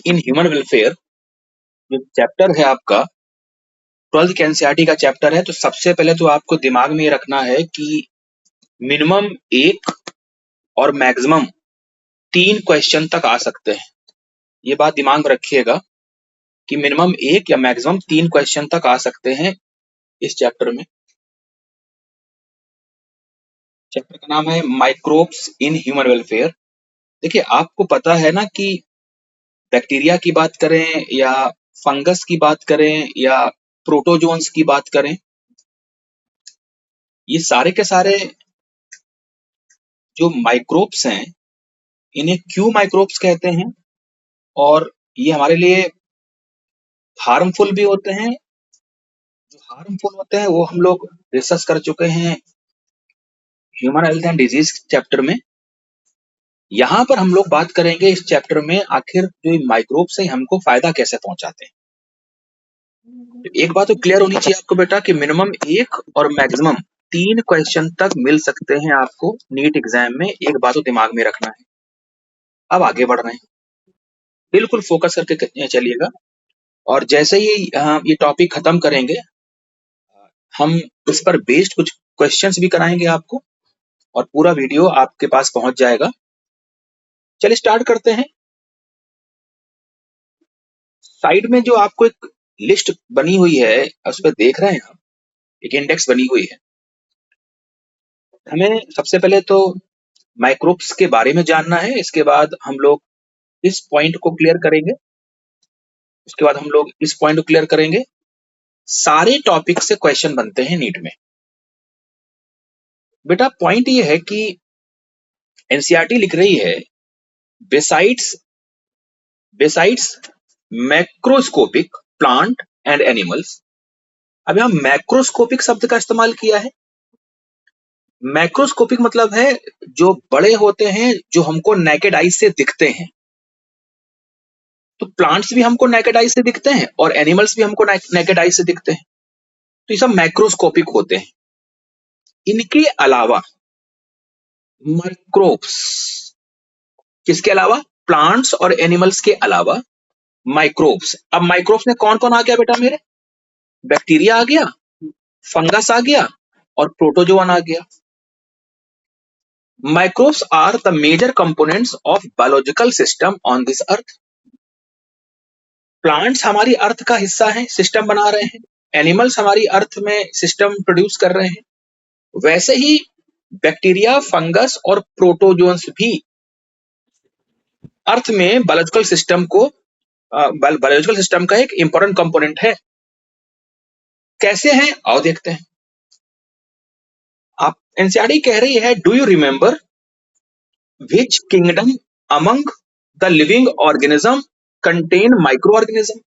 In human welfare जो chapter है आपका 12th के एनसीईआरटी का चैप्टर है। तो सबसे पहले तो आपको दिमाग में ये रखना है कि मिनिमम 1 और मैक्सिमम 3 क्वेश्चन तक आ सकते हैं। ये बात दिमाग में रखिएगा कि मिनिमम 1 या मैक्सिमम 3 क्वेश्चन तक आ सकते हैं इस चैप्टर में। चैप्टर का नाम है माइक्रोब्स इन ह्यूमन वेलफेयर। देखिए, आपको पता है ना कि बैक्टीरिया की बात करें या फंगस की बात करें या प्रोटोजोन्स की बात करें, ये सारे के सारे जो माइक्रोब्स हैं, इन्हें क्यों माइक्रोब्स कहते हैं और ये हमारे लिए हार्मफुल भी होते हैं। जो हार्मफुल होते हैं वो हम लोग डिस्कस कर चुके हैं human health and disease chapter में। यहाँ पर हम लोग बात करेंगे इस चैप्टर में आखिर जो माइक्रोब्स हैं हमको फायदा कैसे पहुंचाते हैं। तो एक बात तो क्लियर होनी चाहिए आपको बेटा कि मिनिमम 1 और मैक्सिमम 3 क्वेश्चन तक मिल सकते हैं आपको नीट एग्जाम में। एक बात तो दिमाग में रखना है। अब आगे बढ़ रहे हैं, बिल्कुल फोकस करके चलिएगा और जैसे ही ये टॉपिक खत्म करेंगे हम उस पर बेस्ड कुछ क्वेश्चंस भी कराएंगे आपको और पूरा वीडियो आपके पास पहुंच जाएगा। चलिए स्टार्ट करते हैं। साइड में जो आपको एक लिस्ट बनी हुई है उस पर देख रहे हैं हम, एक इंडेक्स बनी हुई है। हमें सबसे पहले तो माइक्रोब्स के बारे में जानना है, इसके बाद हम लोग इस पॉइंट को क्लियर करेंगे, उसके बाद हम लोग इस पॉइंट को क्लियर करेंगे। सारे टॉपिक से क्वेश्चन बनते हैं नीट में। बेटा पॉइंट ये है कि एनसीईआरटी लिख रही है बेसाइड्स मैक्रोस्कोपिक प्लांट एंड एनिमल्स। अब यहां मैक्रोस्कोपिक शब्द का इस्तेमाल किया है। मैक्रोस्कोपिक मतलब है जो बड़े होते हैं, जो हमको नेकेड आई से दिखते हैं। तो प्लांट्स भी हमको नेकेड आई से दिखते हैं और एनिमल्स भी हमको नेकेड आई से दिखते हैं, तो ये सब मैक्रोस्कोपिक होते हैं। इनके अलावा माइक्रोब्स, किसके अलावा? प्लांट्स और एनिमल्स के अलावा माइक्रोब्स। अब माइक्रोब्स में कौन कौन आ गया बेटा मेरे? बैक्टीरिया आ गया, फंगस आ गया और प्रोटोजोआ आ गया। Microbes are the major components of biological system on this earth. Plants हमारी अर्थ का हिस्सा हैं, सिस्टम बना रहे हैं। एनिमल्स हमारी अर्थ में सिस्टम प्रोड्यूस कर रहे हैं। वैसे ही बैक्टीरिया, फंगस और प्रोटोजोन्स भी अर्थ में बायोलॉजिकल सिस्टम का एक इंपॉर्टेंट कंपोनेंट है। कैसे हैं आओ देखते हैं। आप एनसीईआरटी कह रही है, do you remember which kingdom among the living organism contain micro organism?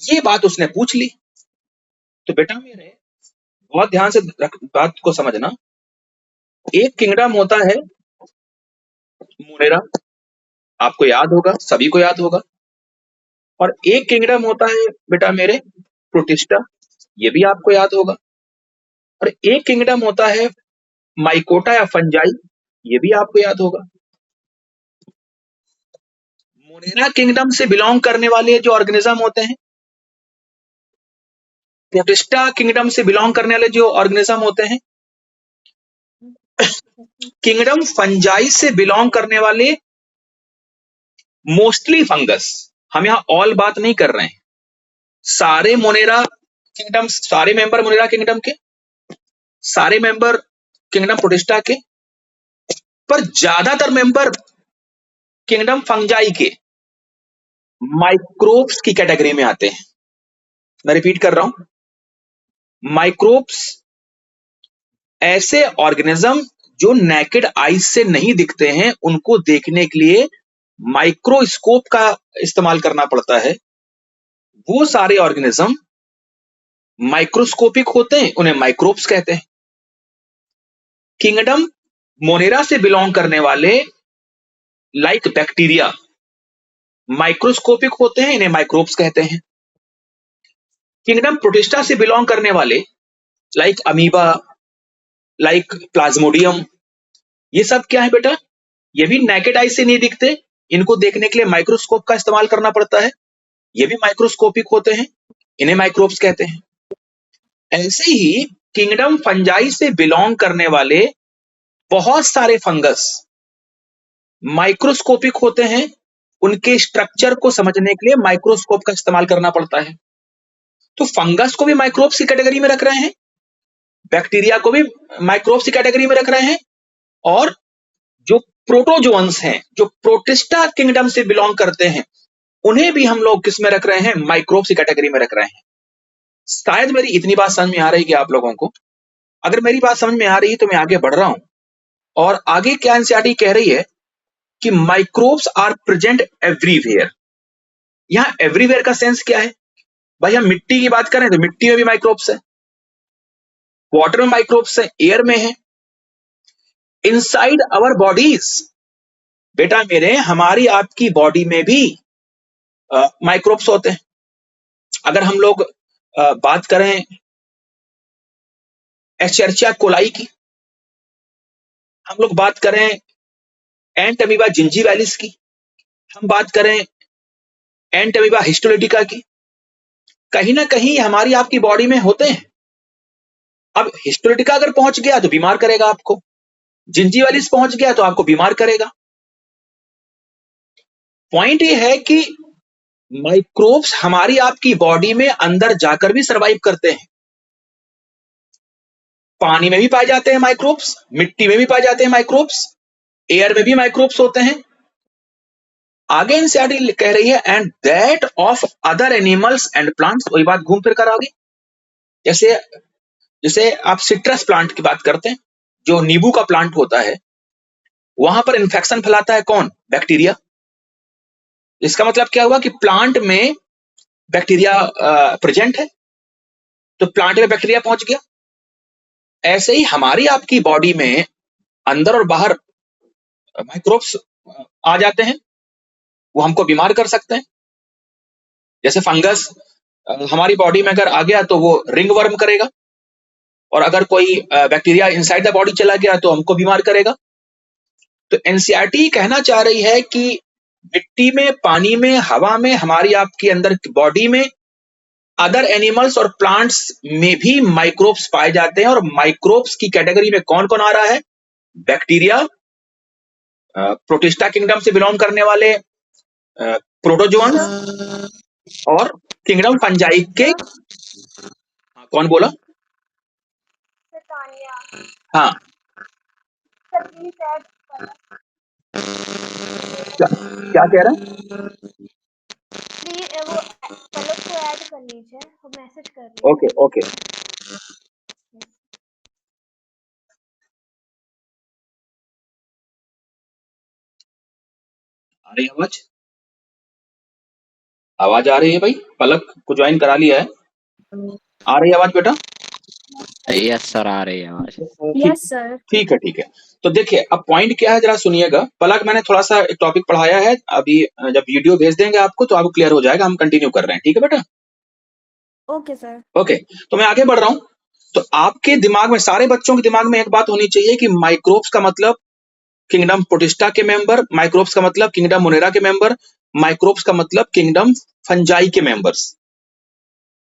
ये बात उसने पूछ ली। तो बेटा मेरे बहुत ध्यान से बात को समझना। एक किंगडम होता है मोनेरा, आपको याद होगा, सभी को याद होगा। और एक किंगडम होता है बेटा मेरे प्रोटिस्टा, ये भी आपको याद होगा। और एक किंगडम होता है माइकोटा या फंजाई, ये भी आपको याद होगा। मोनेरा किंगडम से बिलोंग करने वाले जो ऑर्गेनिज्म होते हैं, प्रोटिस्टा किंगडम से बिलोंग करने वाले जो ऑर्गेनिज्म होते हैं, किंगडम फंजाई से बिलोंग करने वाले मोस्टली फंगस। हम यहां ऑल बात नहीं कर रहे हैं। सारे मोनेरा किंगडम, सारे मेंबर मोनेरा किंगडम के, सारे मेंबर किंगडम प्रोटिस्टा के, पर ज्यादातर मेंबर किंगडम फंजाई के माइक्रोब्स की कैटेगरी में आते हैं। मैं रिपीट कर रहा हूं, माइक्रोब्स ऐसे ऑर्गेनिज्म जो नेकेड आई से नहीं दिखते हैं, उनको देखने के लिए माइक्रोस्कोप का इस्तेमाल करना पड़ता है। वो सारे ऑर्गेनिज्म माइक्रोस्कोपिक होते हैं, उन्हें माइक्रोब्स कहते हैं। किंगडम मोनेरा से बिलोंग करने वाले लाइक बैक्टीरिया माइक्रोस्कोपिक होते हैं, इन्हें माइक्रोब्स कहते हैं। किंगडम प्रोटिस्टा से बिलोंग करने वाले लाइक अमीबा, लाइक प्लाज्मोडियम, ये सब क्या है बेटा? ये भी नेकेड आई से नहीं दिखते, इनको देखने के लिए माइक्रोस्कोप का इस्तेमाल करना पड़ता है, ये भी माइक्रोस्कोपिक होते हैं, इन्हें माइक्रोब्स कहते हैं। ऐसे ही किंगडम फंजाई से बिलोंग करने वाले बहुत सारे फंगस माइक्रोस्कोपिक होते हैं, उनके स्ट्रक्चर को समझने के लिए माइक्रोस्कोप का इस्तेमाल करना पड़ता है। तो फंगस को भी माइक्रोब्स की कैटेगरी में रख रहे हैं, बैक्टीरिया को भी माइक्रोब्स की कैटेगरी में रख रहे हैं, और जो प्रोटोजोअन्स हैं, जो प्रोटिस्टा किंगडम से बिलोंग करते हैं, उन्हें भी हम लोग किस में रख रहे हैं? माइक्रोब्स की कैटेगरी में रख रहे हैं। शायद मेरी इतनी बात समझ में आ रही है कि आप लोगों को, अगर मेरी बात समझ में आ रही है तो मैं आगे बढ़ रहा हूं। और आगे क्या एनसीईआरटी कह रही है कि माइक्रोब्स आर प्रेजेंट एवरीवेयर। यहां एवरीवेयर का सेंस क्या है? भाई हम मिट्टी की बात करें तो मिट्टी में भी माइक्रोब्स है, वाटर में माइक्रोब्स है, एयर में है, इनसाइड आवर बॉडीज। बेटा मेरे, हमारी आपकी बॉडी में भी माइक्रोब्स होते हैं। अगर हम लोग बात करें एस्चेरिचिया कोलाई की, हम लोग बात करें एंटमीबा जिंजीवैलिस की, हम बात करें एंटमीबा हिस्टोलिटिका की, कहीं ना कहीं हमारी आपकी बॉडी में होते हैं। अब हिस्टोलिटिका अगर पहुंच गया तो बीमार करेगा आपको, जिंजीवैलिस पहुंच गया तो आपको बीमार करेगा। पॉइंट ये है कि माइक्रोब्स हमारी आपकी बॉडी में अंदर जाकर भी सरवाइव करते हैं। पानी में भी पाए जाते हैं माइक्रोब्स, मिट्टी में भी पाए जाते हैं माइक्रोब्स, एयर में भी माइक्रोब्स होते हैं। आगे एनसीईआरटी कह रही है and that of other animals and plants. वही बात घूम फिर कर आ गई। जैसे जैसे आप सिट्रस प्लांट की बात करते हैं, जो नींबू का प्लांट होता है, वहां पर इन्फेक्शन फैलाता है कौन? बैक्टीरिया। इसका मतलब क्या हुआ कि प्लांट में बैक्टीरिया प्रेजेंट है, तो प्लांट में बैक्टीरिया पहुंच गया। ऐसे ही हमारी आपकी बॉडी में अंदर और बाहर माइक्रोब्स आ जाते हैं, वो हमको बीमार कर सकते हैं। जैसे फंगस हमारी बॉडी में अगर आ गया तो वो रिंग वर्म करेगा, और अगर कोई बैक्टीरिया इनसाइड द बॉडी चला गया तो हमको बीमार करेगा। तो एनसीईआरटी कहना चाह रही है कि मिट्टी में, पानी में, हवा में, हमारी आपकी अंदर बॉडी में, अदर एनिमल्स और प्लांट्स में भी माइक्रोब्स पाए जाते हैं। और माइक्रोब्स की कैटेगरी में कौन कौन आ रहा है? बैक्टीरिया, प्रोटिस्टा किंगडम से बिलोंग करने वाले प्रोटोजोअन्स, और किंगडम फंजाई के। कौन बोला? हाँ, क्या कह रहा है? ओके ओके, आ रही आवाज? आवाज आ रही है भाई? पलक को ज्वाइन करा लिया है, आ रही आवाज बेटा? यस सर, आ रही है आवाज। Yes sir. ठीक है ठीक है। तो देखिए अब पॉइंट क्या है, जरा सुनिएगा। पलक मैंने थोड़ा सा एक टॉपिक पढ़ाया है, अभी जब वीडियो भेज देंगे आपको तो आपको क्लियर हो जाएगा। हम कंटिन्यू कर रहे हैं, ठीक है बेटा? Okay sir. ओके, तो मैं आगे बढ़ रहा हूं। तो आपके दिमाग में, सारे बच्चों के दिमाग में एक बात होनी चाहिए कि माइक्रोब्स का मतलब किंगडम प्रोटिस्टा के मेंबर, माइक्रोब्स का मतलब किंगडम मोनेरा के मेंबर, माइक्रोब्स का मतलब किंगडम फंजाई के मेंबर्स।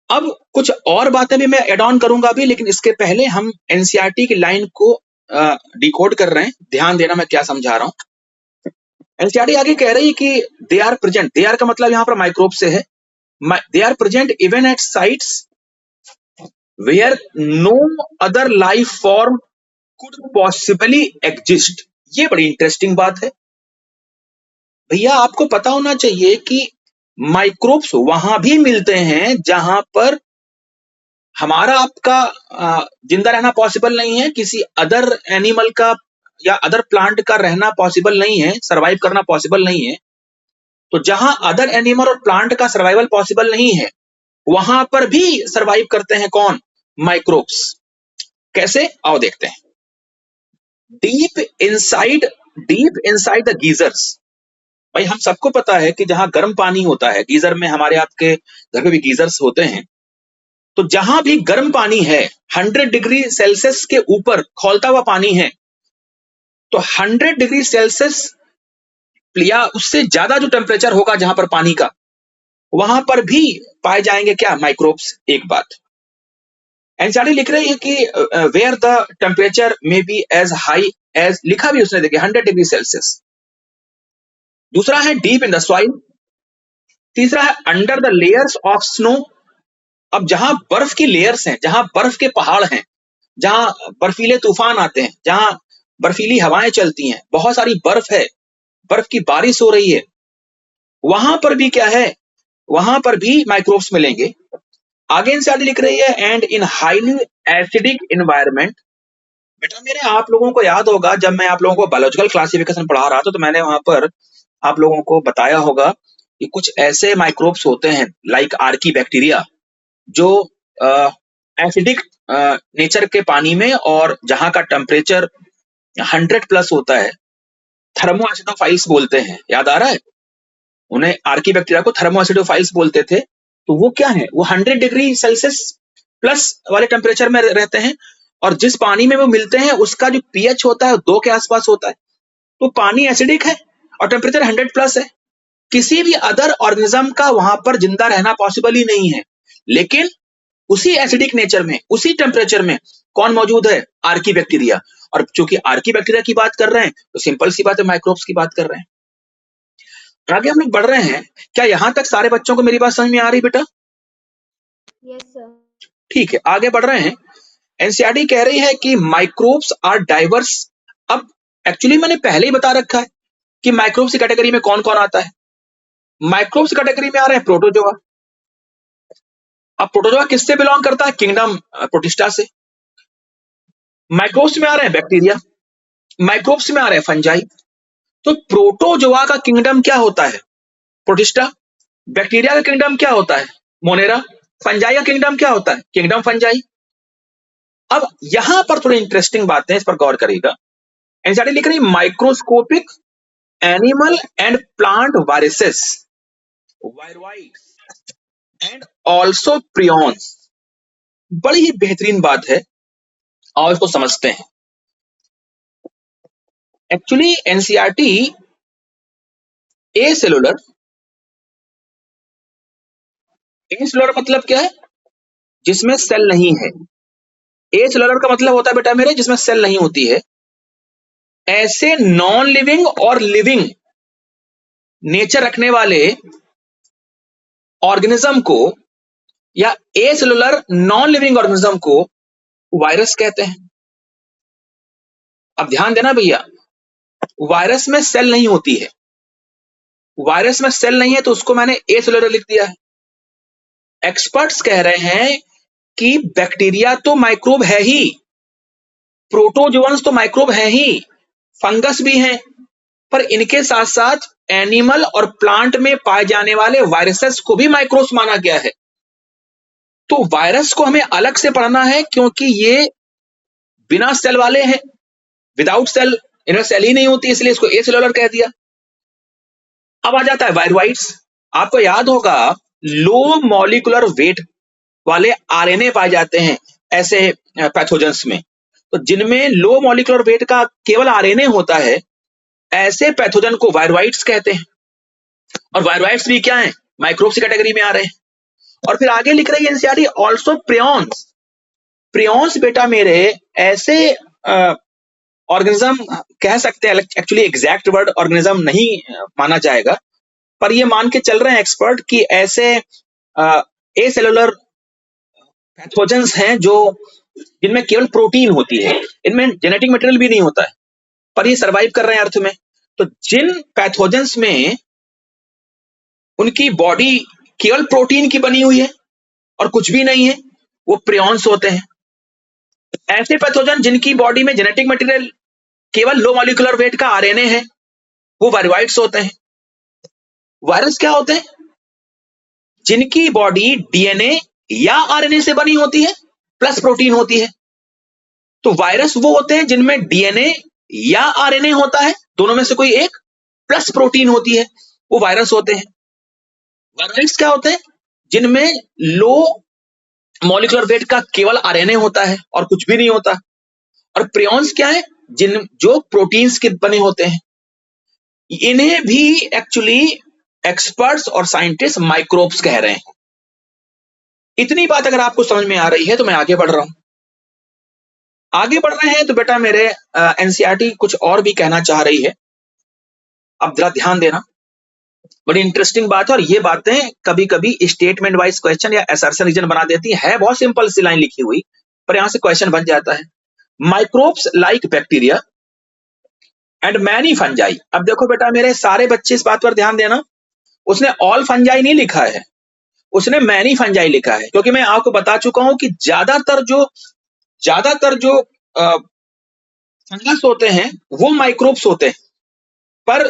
अब कुछ और बातें भी मैं एड ऑन करूंगा अभी, लेकिन इसके पहले हम एनसीईआरटी की लाइन को डिकोड कर रहे हैं। ध्यान देना मैं क्या समझा रहा हूं। एनसीईआरटी आगे कह रही है कि they are present, they are का मतलब यहां पर माइक्रोब से है, they are present even at sites where no other life form could possibly exist. ये बड़ी इंटरेस्टिंग बात है भैया। आपको पता होना चाहिए कि माइक्रोब्स वहां भी मिलते हैं जहां पर हमारा आपका जिंदा रहना पॉसिबल नहीं है, किसी अदर एनिमल का या अदर प्लांट का रहना पॉसिबल नहीं है, सरवाइव करना पॉसिबल नहीं है। तो जहां अदर एनिमल और प्लांट का सर्वाइवल पॉसिबल नहीं है, वहां पर भी सरवाइव करते हैं कौन? माइक्रोब्स। कैसे? आओ देखते हैं। Deep inside the geysers. भाई हम सबको पता है कि जहां गर्म पानी होता है, गीजर में, हमारे आपके घर में भी गीजर्स होते हैं, तो जहां भी गर्म पानी है, 100 डिग्री सेल्सियस के ऊपर खौलता हुआ पानी है, तो 100 डिग्री सेल्सियस या उससे ज्यादा जो टेम्परेचर होगा जहां पर पानी का, वहां पर भी पाए जाएंगे क्या, माइक्रोब्स। एक बात एनसीईआरटी लिख रही है कि where the temperature may be as high as, लिखा भी उसने, देखिए 100 डिग्री सेल्सियस। दूसरा है डीप इन द सॉइल। तीसरा है under the layers of snow. अब जहां बर्फ की लेयर्स हैं, जहां बर्फ के पहाड़ हैं, जहां बर्फीले तूफान आते हैं, जहां बर्फीली हवाएं चलती हैं, बहुत सारी बर्फ है, बर्फ की बारिश हो रही है, वहां पर भी क्या है, वहां पर भी माइक्रोब्स मिलेंगे। आगे एनसीईआरटी लिख रही है and in highly acidic environment. बेटा मेरे, आप लोगों को याद होगा जब मैं आप लोगों को बायोलॉजिकल क्लासिफिकेशन पढ़ा रहा था तो मैंने वहां पर आप लोगों को बताया होगा कि कुछ ऐसे माइक्रोब्स होते हैं लाइक आर्की बैक्टीरिया जो एसिडिक नेचर के पानी में और जहां का टेम्परेचर 100+ होता है, थर्मोएसिडोफाइल्स बोलते हैं, याद आ रहा है? उन्हें आर्की बैक्टीरिया को थर्मोएसिडोफाइल्स बोलते थे। तो वो क्या है, वो 100 डिग्री सेल्सियस प्लस वाले टेम्परेचर में रहते हैं, और जिस पानी में वो मिलते हैं उसका जो पीएच होता है 2 के आसपास होता है। तो पानी एसिडिक है और टेम्परेचर 100+ है, किसी भी अदर ऑर्गेनिज्म का वहां पर जिंदा रहना पॉसिबल ही नहीं है। लेकिन उसी एसिडिक नेचर में, उसी टेम्परेचर में कौन मौजूद है, आर्की बैक्टीरिया। और चूंकि आर्की बैक्टीरिया की बात कर रहे हैं तो सिंपल सी बात है, माइक्रोब्स की बात कर रहे हैं। आगे हम लोग बढ़ रहे हैं। क्या यहां तक सारे बच्चों को मेरी बात समझ में आ रही बेटा? Yes sir. ठीक है, आगे बढ़ रहे हैं। एनसीईआरटी कह रही है कि माइक्रोब्स आर डाइवर्स। अब एक्चुअली मैंने पहले ही बता रखा है कि माइक्रोब्स की कैटेगरी में कौन कौन आता है। माइक्रोब्स कैटेगरी में आ रहे हैं प्रोटोजोआ। अब प्रोटोजोआ किससे बिलोंग करता है, किंगडम प्रोटिस्टा से। माइक्रोब्स में आ रहे हैं बैक्टीरिया, माइक्रोब्स में आ रहे हैं फंजाई। तो प्रोटोजोआ का किंगडम क्या होता है, प्रोटिस्टा। बैक्टीरिया का किंगडम क्या होता है, मोनेरा। फंजाई का किंगडम क्या होता है, किंगडम फंजाई। अब यहां पर थोड़ी इंटरेस्टिंग बातें, इस पर गौर करिएगा। एनसीईआरटी लिख रही microscopic animal and plant viruses, viroids and also prions. बड़ी ही बेहतरीन बात है, और इसको समझते हैं। एक्चुअली एनसीईआरटी ए सेलुलर मतलब क्या है, जिसमें सेल नहीं है। ए सेलुलर का मतलब होता है बेटा मेरे, जिसमें सेल नहीं होती है। ऐसे नॉन लिविंग और लिविंग नेचर रखने वाले ऑर्गेनिज्म को, या ए सेलुलर नॉन लिविंग ऑर्गेनिज्म को वायरस कहते हैं। अब ध्यान देना भैया, वायरस में सेल नहीं होती है, वायरस में सेल नहीं है तो उसको मैंने ए सेलुलर लिख दिया है। एक्सपर्ट्स कह रहे हैं कि बैक्टीरिया तो माइक्रोब है ही, प्रोटोजोअन्स तो माइक्रोब है ही, फंगस भी हैं, पर इनके साथ साथ एनिमल और प्लांट में पाए जाने वाले वायरसेस को भी माइक्रोब्स माना गया है। तो वायरस को हमें अलग से पढ़ना है, क्योंकि ये बिना सेल वाले हैं, विदाउट सेल, इनमें सेल ही नहीं होती, इसलिए इसको ए सेलुलर कह दिया। अब आ जाता है वायरॉइड्स। आपको याद होगा लो मॉलिक्यूलर वेट वाले आरएनए पाए जाते हैं ऐसे पैथोजेंस में। तो जिनमें लो मॉलिक्यूलर वेट का केवल आरएनए होता है, ऐसे पैथोजन को वायरॉइड्स कहते हैं। और वायरॉइड्स भी क्या हैं, माइक्रोब्स की कैटेगरी में आ रहे हैं। और फिर आगे लिख रही है एनसीईआरटी ऑल्सो प्रियॉन्स। प्रियॉन्स बेटा मेरे ऐसे ऑर्गेनिज्म कह सकते हैं, एक्चुअली एग्जैक्ट वर्ड ऑर्गेनिज्म नहीं माना जाएगा, पर ये मान के चल रहे हैं एक्सपर्ट कि ऐसे ए सेलुलर पैथोजेंस हैं जो, जिनमें केवल प्रोटीन होती है, इनमें जेनेटिक मटेरियल भी नहीं होता है, पर ये सरवाइव कर रहे हैं अर्थ में। तो जिन पैथोजेंस में उनकी बॉडी केवल प्रोटीन की बनी हुई है और कुछ भी नहीं है, वो प्रियॉन्स होते हैं। ऐसे पैथोजन जिनकी बॉडी में जेनेटिक मटेरियल केवल लो मॉलिक्यूलर वेट का आरएनए है, वो वायरॉइड्स होते हैं। वायरस क्या होते हैं, जिनकी बॉडी डीएनए या आरएनए से बनी होती है प्लस प्रोटीन होती है। तो वायरस वो होते हैं जिनमें डीएनए या आरएनए होता है, दोनों में से कोई एक, प्लस प्रोटीन होती है, वो वायरस होते हैं। वायरस क्या होते हैं, जिनमें लो मॉलिक्यूलर वेट का केवल आरएनए होता है और कुछ भी नहीं होता। और प्रियॉन्स क्या है, जो प्रोटीन्स के बने होते हैं। इन्हें भी एक्चुअली एक्सपर्ट्स और साइंटिस्ट माइक्रोब्स कह रहे हैं। इतनी बात अगर आपको समझ में आ रही है तो मैं आगे बढ़ रहा हूं। आगे बढ़ रहे हैं तो बेटा मेरे एनसीईआरटी कुछ और भी कहना चाह रही है। अब जरा ध्यान देना, बड़ी इंटरेस्टिंग बात है और ये बातें कभी कभी स्टेटमेंट वाइज क्वेश्चन या असर्शन रीजन बना देती है। बहुत सिंपल सी लाइन लिखी हुई पर यहां से क्वेश्चन बन जाता है। Microbes like bacteria and many fungi. अब देखो बेटा मेरे सारे बच्चे इस बात पर ध्यान देना, उसने ऑल फंजाई नहीं लिखा है, उसने मैनी फंजाई लिखा है, क्योंकि मैं आपको बता चुका हूं कि ज्यादातर जो फंगस होते हैं वो माइक्रोब्स होते हैं, पर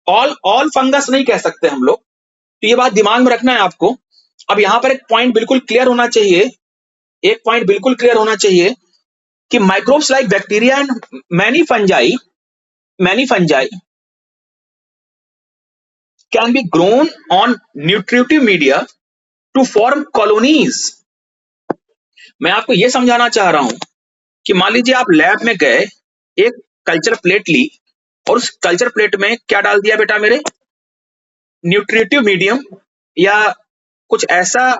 ऑल फंगस नहीं कह सकते हम लोग। तो ये बात दिमाग में रखना है आपको। अब यहां पर एक पॉइंट बिल्कुल क्लियर होना चाहिए, कि microbes like bacteria and many fungi can be grown on nutritive media to form colonies. मैं आपको यह समझाना चाह रहा हूं कि मान लीजिए आप लैब में गए, एक कल्चर प्लेट ली और उस कल्चर प्लेट में क्या डाल दिया बेटा मेरे, न्यूट्रिटिव मीडियम या कुछ ऐसा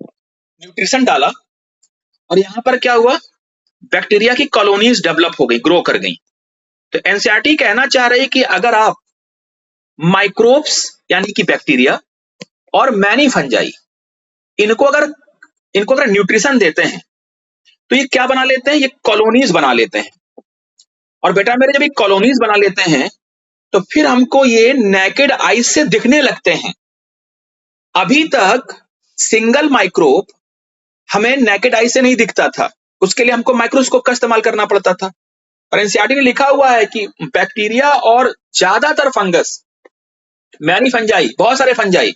न्यूट्रिशन डाला, और यहां पर क्या हुआ, बैक्टीरिया की कॉलोनीज डेवलप हो गई, ग्रो कर गई। तो एनसीईआरटी कहना चाह रही है कि अगर आप माइक्रोब्स यानी कि बैक्टीरिया और मैनी फंजाई इनको अगर न्यूट्रिशन देते हैं तो ये क्या बना लेते हैं, ये कॉलोनीज बना लेते हैं। और बेटा मेरे जब ये कॉलोनीज बना लेते हैं तो फिर हमको ये नेकेड आई से दिखने लगते हैं। अभी तक सिंगल माइक्रोब हमें नेकेड आई से नहीं दिखता था, उसके लिए हमको माइक्रोस्कोप का इस्तेमाल करना पड़ता था। और एनसीईआरटी ने लिखा हुआ है कि बैक्टीरिया और ज्यादातर फंगस, मैनी फंजाई, बहुत सारे फंजाई,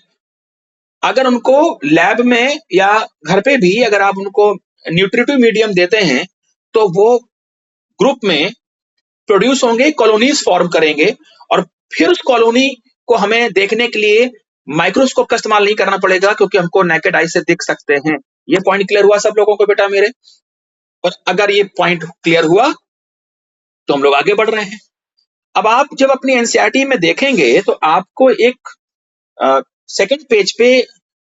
अगर उनको लैब में या घर पे भी अगर आप उनको न्यूट्रिटिव मीडियम देते हैं तो वो ग्रुप में प्रोड्यूस होंगे, कॉलोनीज फॉर्म करेंगे, और फिर उस कॉलोनी को हमें देखने के लिए माइक्रोस्कोप का इस्तेमाल नहीं करना पड़ेगा, क्योंकि हमको नेकेड आई से दिख सकते हैं। ये पॉइंट क्लियर हुआ सब लोगों को बेटा मेरे? और अगर ये पॉइंट क्लियर हुआ तो हम लोग आगे बढ़ रहे हैं। अब आप जब अपनी एनसीईआरटी में देखेंगे तो आपको एक सेकंड पेज पे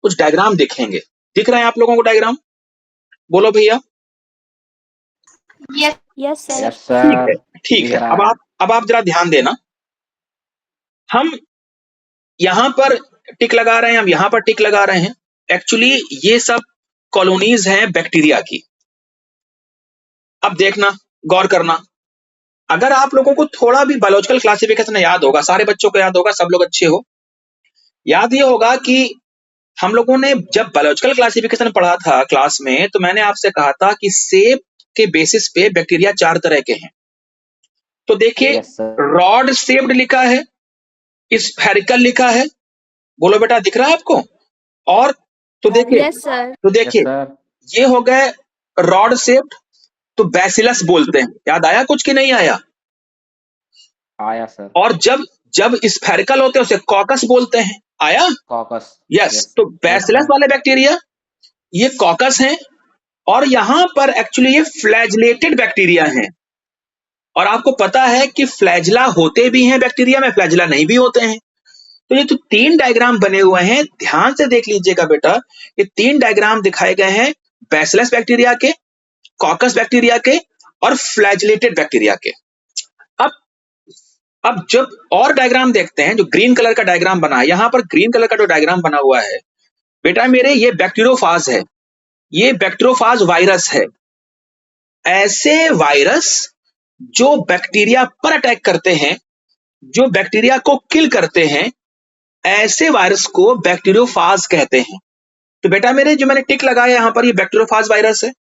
कुछ डायग्राम दिखेंगे। दिख रहे हैं आप लोगों को डायग्राम? बोलो भैया। Yes, yes sir. सर। ठीक है। दिख रहा है। अब आप जरा ध्यान देना, हम यहां पर टिक लगा रहे हैं, हम यहां पर टिक लगा रहे हैं। एक्चुअली ये सब कॉलोनीज हैं बैक्टीरिया की। अब देखना, गौर करना, अगर आप लोगों को थोड़ा भी बायोलॉजिकल क्लासिफिकेशन याद होगा, सारे बच्चों को याद होगा, सब लोग अच्छे हो, याद ये होगा कि हम लोगों ने जब बायोलॉजिकल क्लासिफिकेशन पढ़ा था क्लास में, तो मैंने आपसे कहा था कि शेप के बेसिस पे बैक्टीरिया 4 तरह के हैं। तो देखिए, यस सर। रॉड शेप्ड लिखा है, स्फेरिकल लिखा है, बोलो बेटा दिख रहा है आपको? और तो देखिए, Yes, sir. तो यस देखिए सर। ये हो गए रॉड शेप्ड, तो बैसिलस बोलते हैं। याद आया कुछ कि नहीं आया? आया सर। और जब स्फेरिकल होते हैं उसे कॉकस बोलते हैं। आया? कॉकस। यस। तो बैसिलस वाले बैक्टीरिया ये कॉकस हैं, और यहां पर एक्चुअली ये फ्लैजलेटेड बैक्टीरिया हैं। और आपको पता है कि फ्लैजला होते भी हैं बैक्टीरिया में, फ्लैजला नहीं भी होते हैं। तो ये जो 3 डायग्राम बने हुए हैं, ध्यान से देख लीजिएगा बेटा, ये 3 डायग्राम दिखाए गए हैं बैसिलस बैक्टीरिया के, कॉकस बैक्टीरिया के और फ्लैजलेटेड बैक्टीरिया के। अब जब और डायग्राम देखते हैं, जो ग्रीन कलर का डायग्राम बना है, यहां पर ग्रीन कलर का जो डायग्राम बना हुआ है बेटा मेरे, ये बैक्टीरियोफाज है, ये बैक्टीरियोफाज वायरस है। ऐसे वायरस जो बैक्टीरिया पर अटैक करते हैं, जो बैक्टीरिया को किल करते हैं, ऐसे वायरस को बैक्टीरियोफाज कहते हैं। तो बेटा मेरे जो मैंने टिक लगाया यहां पर, ये बैक्टीरियोफाज वायरस है।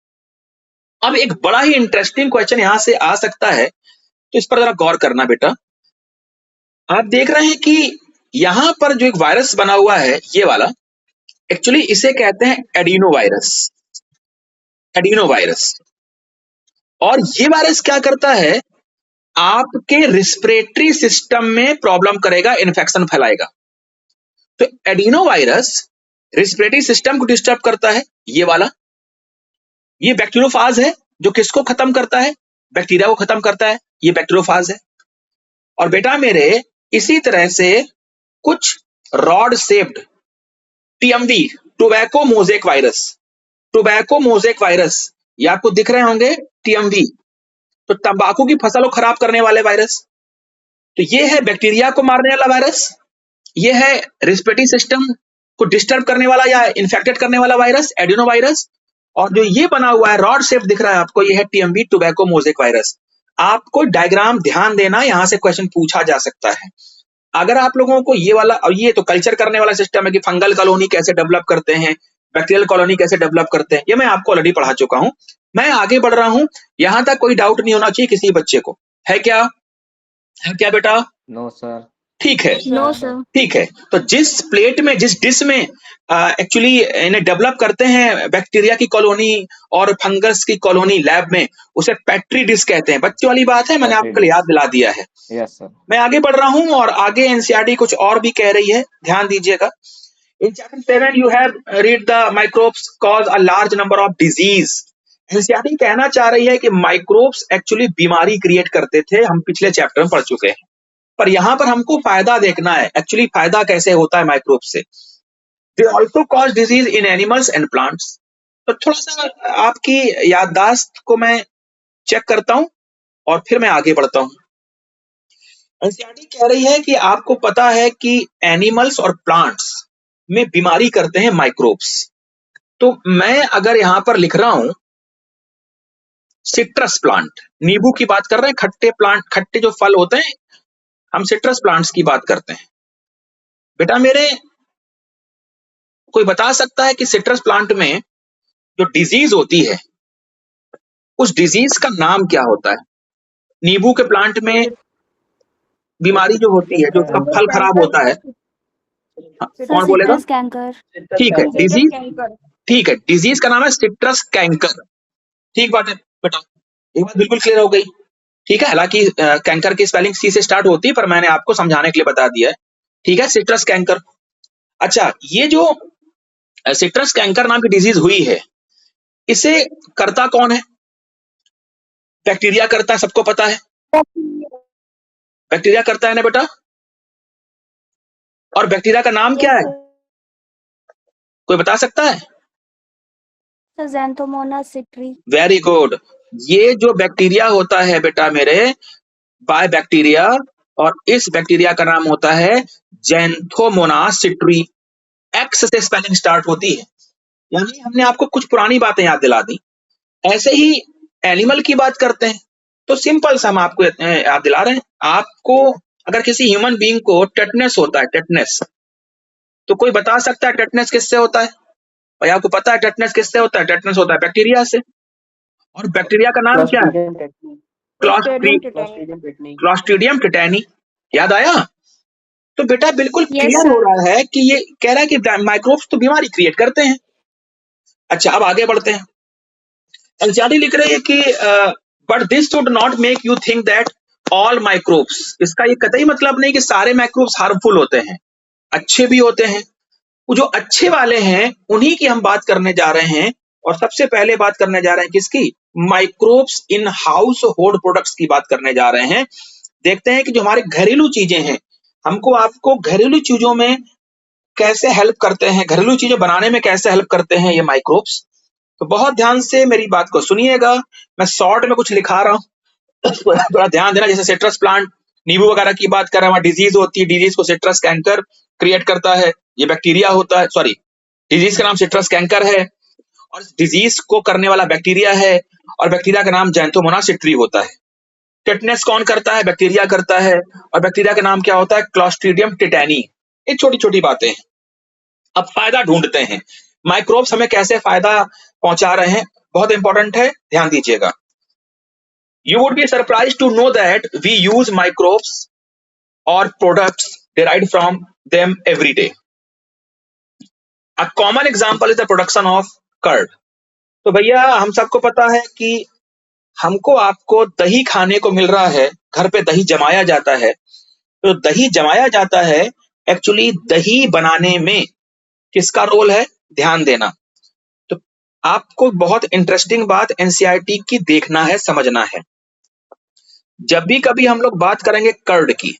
अब एक बड़ा ही इंटरेस्टिंग क्वेश्चन यहां से आ सकता है, तो इस पर जरा गौर करना बेटा। आप देख रहे हैं कि यहां पर जो एक वायरस बना हुआ है, ये वाला, एक्चुअली इसे कहते हैं एडिनो वायरस। Adeno virus. और ये वायरस क्या करता है, आपके रिस्पिरेटरी सिस्टम में प्रॉब्लम करेगा, इन्फेक्शन फैलाएगा। तो एडिनो वायरस रिस्पिरेटरी सिस्टम को डिस्टर्ब करता है, ये वाला। ये बैक्टीरियोफाज है, जो किसको खत्म करता है, बैक्टीरिया को खत्म करता है, ये बैक्टीरियोफाज है। और बेटा मेरे इसी तरह से कुछ rod shaped TMV, tobacco mosaic virus, tobacco mosaic virus, ये आपको दिख रहे होंगे टीएमवी, तो तंबाकू की फसल को खराब करने वाले वायरस। तो ये है बैक्टीरिया को मारने वाला वायरस, ये है रेस्पिरेटरी सिस्टम को डिस्टर्ब करने वाला या इन्फेक्टेड करने वाला वायरस, एडिनो वायरस। और जो ये बना हुआ है रॉड शेप दिख रहा है आपको, ये है टीएमवी, टोबैको मोजेक वायरस। आपको डायग्राम ध्यान देना, यहां से क्वेश्चन पूछा जा सकता है। अगर आप लोगों को ये वाला, और ये तो कल्चर करने वाला सिस्टम है कि फंगल कॉलोनी कैसे डेवलप करते हैं, बैक्टीरियल कॉलोनी कैसे डेवलप करते हैं, ये मैं आपको ऑलरेडी पढ़ा चुका हूं। मैं आगे बढ़ रहा हूं, यहां तक कोई डाउट नहीं होना चाहिए किसी बच्चे को। है क्या? है क्या बेटा? No sir. ठीक है, No, sir. ठीक है। तो जिस प्लेट में, जिस डिश में एक्चुअली इन्हें डेवलप करते हैं बैक्टीरिया की कॉलोनी और फंगस की कॉलोनी लैब में, उसे पेट्री डिश कहते हैं। बच्चों वाली बात है, मैंने पेट्री आपको डिश। याद दिला दिया है। Yes sir. मैं आगे बढ़ रहा हूं और आगे एनसीईआरटी कुछ और भी कह रही है, ध्यान दीजिएगा। In chapter 7 you have read the microbes cause a large number of disease. NCERT कहना चाह रही है कि माइक्रोब्स एक्चुअली बीमारी क्रिएट करते थे, हम पिछले चैप्टर में पढ़ चुके हैं। पर यहां पर हमको फायदा देखना है, एक्चुअली फायदा कैसे होता है माइक्रोब से। They also cause disease in animals and plants. तो थोड़ा सा आपकी याददाश्त को मैं चेक करता हूं और फिर मैं आगे बढ़ता हूं। एनसीईआरटी कह रही है कि आपको पता है कि एनिमल्स और प्लांट्स में बीमारी करते हैं माइक्रोब्स। तो मैं अगर यहां पर लिख रहा हूं सिट्रस प्लांट, नींबू की बात कर रहे हैं, खट्टे प्लांट, खट्टे जो फल होते हैं, हम सिट्रस प्लांट्स की बात करते हैं। बेटा मेरे, कोई बता सकता है कि सिट्रस प्लांट में जो डिजीज होती है, उस डिजीज का नाम क्या होता है? नींबू के प्लांट में बीमारी जो होती है, जो उसका फल खराब होता है, कौन बोलेगा? Citrus canker. ठीक है, डिजीज, ठीक है, डिजीज का नाम है सिट्रस कैंकर। ठीक बात है बेटा, ये बात बिल्कुल क्लियर हो गई। ठीक है, हालांकि कैंकर की स्पेलिंग सी से स्टार्ट होती है, पर मैंने आपको समझाने के लिए बता दिया है। ठीक है, सिट्रस कैंकर। अच्छा, ये जो सिट्रस कैंकर नाम की डिजीज हुई है, इसे करता कौन है? बैक्टीरिया करता है, सबको पता है, बैक्टीरिया करता है ना बेटा। और बैक्टीरिया का नाम क्या है, कोई बता सकता है? Xanthomonas citri. Very good. ये जो बैक्टीरिया होता है बेटा मेरे, बाय बैक्टीरिया, और इस बैक्टीरिया का नाम होता है ज़ैंथोमोनास सिट्री। एक्स से स्पेलिंग स्टार्ट होती है। यानी हमने आपको कुछ पुरानी बातें याद दिला दी। ऐसे ही एनिमल की बात करते हैं तो सिंपल सा हम आपको याद दिला रहे हैं। आपको अगर किसी ह्यूमन बीइंग को टेटनस होता है, टेटनस, तो कोई बता सकता है टेटनस किससे होता है? भाई आपको पता है टेटनस किससे होता है? टेटनस होता है बैक्टीरिया से। और बैक्टीरिया का नाम क्या है? Clostridium tetani. याद आया? तो बेटा बिल्कुल Yes, क्लियर sir. हो रहा है कि ये कह रहा है कि माइक्रोब्स तो बीमारी क्रिएट करते हैं। अच्छा, अब आगे बढ़ते हैं। एनसीईआरटी लिख रही है कि but this should not make you think that all microbes, इसका ये कतई मतलब नहीं कि सारे माइक्रोब्स हार्मफुल होते हैं, अच्छे भी होते हैं। वो जो अच्छे वाले हैं उन्हीं की हम बात करने जा रहे हैं। और सबसे पहले बात करने जा रहे हैं किसकी? Microbes in house hold products की बात करने जा रहे हैं। देखते हैं कि जो हमारे घरेलू चीजें हैं, हमको आपको घरेलू चीजों में कैसे हेल्प करते हैं, घरेलू चीजें बनाने में कैसे हेल्प करते हैं ये माइक्रोब्स। तो बहुत ध्यान से मेरी बात को सुनिएगा। मैं शॉर्ट में कुछ लिखा रहा हूँ, थोड़ा ध्यान देना। जैसे सिट्रस प्लांट, नींबू वगैरह की बात कर रहे हैं, वहां डिजीज होती है, डिजीज को सिट्रस कैंकर क्रिएट करता है, ये बैक्टीरिया होता है, सॉरी, डिजीज का नाम सिट्रस कैंकर है और डिजीज को करने वाला बैक्टीरिया है, और बैक्टीरिया का नाम ज़ैंथोमोनास सिट्री होता है। टेटनस कौन करता है? बैक्टीरिया करता है, और बैक्टीरिया का नाम क्या होता है? Clostridium tetani. ये छोटी छोटी बातें हैं। अब फायदा ढूंढते हैं, माइक्रोब्स हमें कैसे फायदा पहुंचा रहे हैं, बहुत इंपॉर्टेंट है, ध्यान दीजिएगा। You would be surprised to know that we use microbes or products derived from them every day. A common example is the production of curd. तो भैया हम सबको पता है कि हमको आपको दही खाने को मिल रहा है, घर पे दही जमाया जाता है। तो दही जमाया जाता है, एक्चुअली दही बनाने में किसका रोल है? ध्यान देना। तो आपको बहुत इंटरेस्टिंग बात एनसीईआरटी की देखना है, समझना है। जब भी कभी हम लोग बात करेंगे कर्ड की,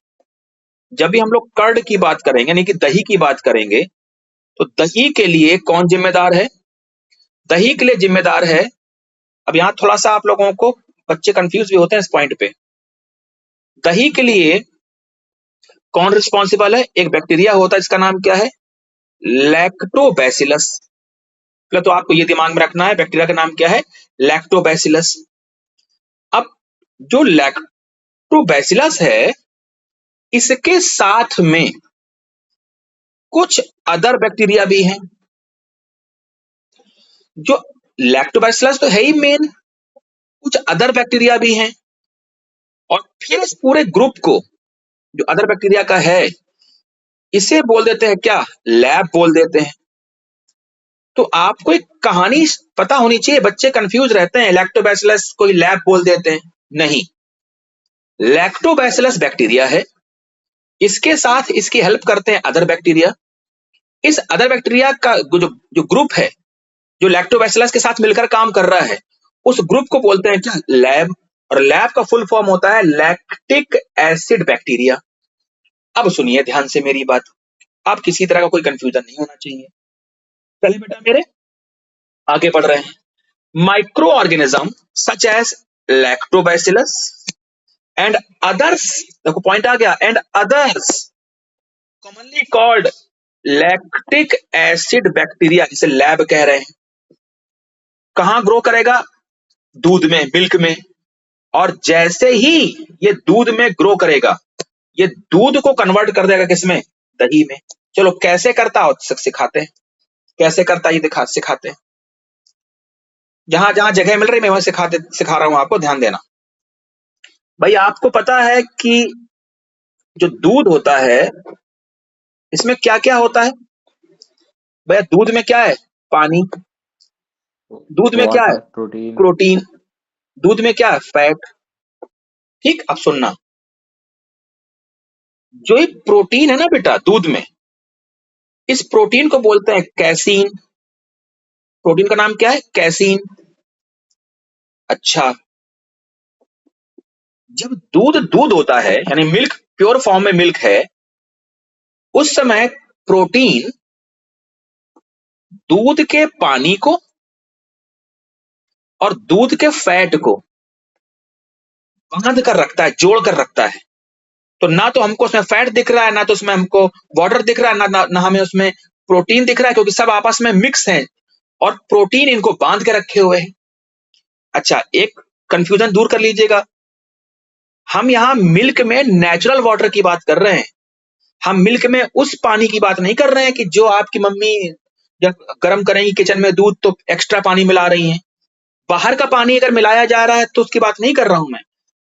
जब भी हम लोग कर्ड की बात करेंगे यानी कि दही की बात करेंगे, तो दही के लिए कौन जिम्मेदार है? दही के लिए जिम्मेदार है, अब यहां थोड़ा सा आप लोगों को बच्चे कंफ्यूज भी होते हैं इस पॉइंट पे। दही के लिए कौन रिस्पॉन्सिबल है? एक बैक्टीरिया होता है, इसका नाम क्या है? लैक्टोबैसिलस। तो आपको ये दिमाग में रखना है, बैक्टीरिया का नाम क्या है? लैक्टोबैसिलस। अब जो लैक्टोबैसिलस है, इसके साथ में कुछ अदर बैक्टीरिया भी हैं। जो लैक्टोबैसिलस तो है ही मेन, कुछ अदर बैक्टीरिया भी हैं, और फिर इस पूरे ग्रुप को, जो अदर बैक्टीरिया का है, इसे बोल देते हैं क्या? लैब बोल देते हैं। तो आपको एक कहानी पता होनी चाहिए, बच्चे कंफ्यूज रहते हैं, लैक्टोबैसिलस कोई लैब बोल देते हैं। नहीं, लैक्टोबैसिलस बैक्टीरिया है, इसके साथ इसकी हेल्प करते हैं अदर बैक्टीरिया। इस अदर बैक्टीरिया का जो ग्रुप है, जो लैक्टोबैसिलस के साथ मिलकर काम कर रहा है, उस ग्रुप को बोलते हैं क्या? लैब। और लैब का फुल फॉर्म होता है लैक्टिक एसिड बैक्टीरिया। अब सुनिए ध्यान से मेरी बात, आप किसी तरह का कोई कंफ्यूजन नहीं होना चाहिए। चलिए बेटा मेरे आगे बढ़ रहे हैं। Micro organism such as lactobacillus and others, देखो पॉइंट आ गया, and others commonly called lactic acid bacteria, जिसे लैब कह रहे हैं। कहां ग्रो करेगा? दूध में, मिल्क में। और जैसे ही ये दूध में ग्रो करेगा, ये दूध को कन्वर्ट कर देगा किसमें? दही में। चलो कैसे करता हो सिखाते हैं, कैसे करता ये सिखाते हैं। जहां जहां जगह मिल रही मैं वहां सिखा रहा हूं आपको, ध्यान देना। भाई आपको पता है कि जो दूध होता है, इसमें क्या क्या होता है? भैया दूध में क्या है? पानी। दूध में क्या है? Water, protein. प्रोटीन। दूध में क्या है? फैट। ठीक, अब सुनना, जो ये प्रोटीन है ना बेटा दूध में, इस प्रोटीन को बोलते हैं कैसीन। प्रोटीन का नाम क्या है? कैसीन। अच्छा, जब दूध दूध होता है यानी मिल्क, प्योर फॉर्म में मिल्क है, उस समय प्रोटीन दूध के पानी को और दूध के फैट को बांध कर रखता है, जोड़ कर रखता है। तो ना तो हमको उसमें फैट दिख रहा है, ना तो उसमें हमको वाटर दिख रहा है, ना हमें उसमें प्रोटीन दिख रहा है, क्योंकि सब आपस में मिक्स हैं और प्रोटीन इनको बांध के रखे हुए हैं। अच्छा, एक कंफ्यूजन दूर कर लीजिएगा, हम यहां मिल्क में नेचुरल वाटर की बात कर रहे हैं। हम मिल्क में उस पानी की बात नहीं कर रहे हैं कि जो आपकी मम्मी जब गर्म करेंगी किचन में दूध तो एक्स्ट्रा पानी मिला रही हैं। बाहर का पानी अगर मिलाया जा रहा है तो उसकी बात नहीं कर रहा हूं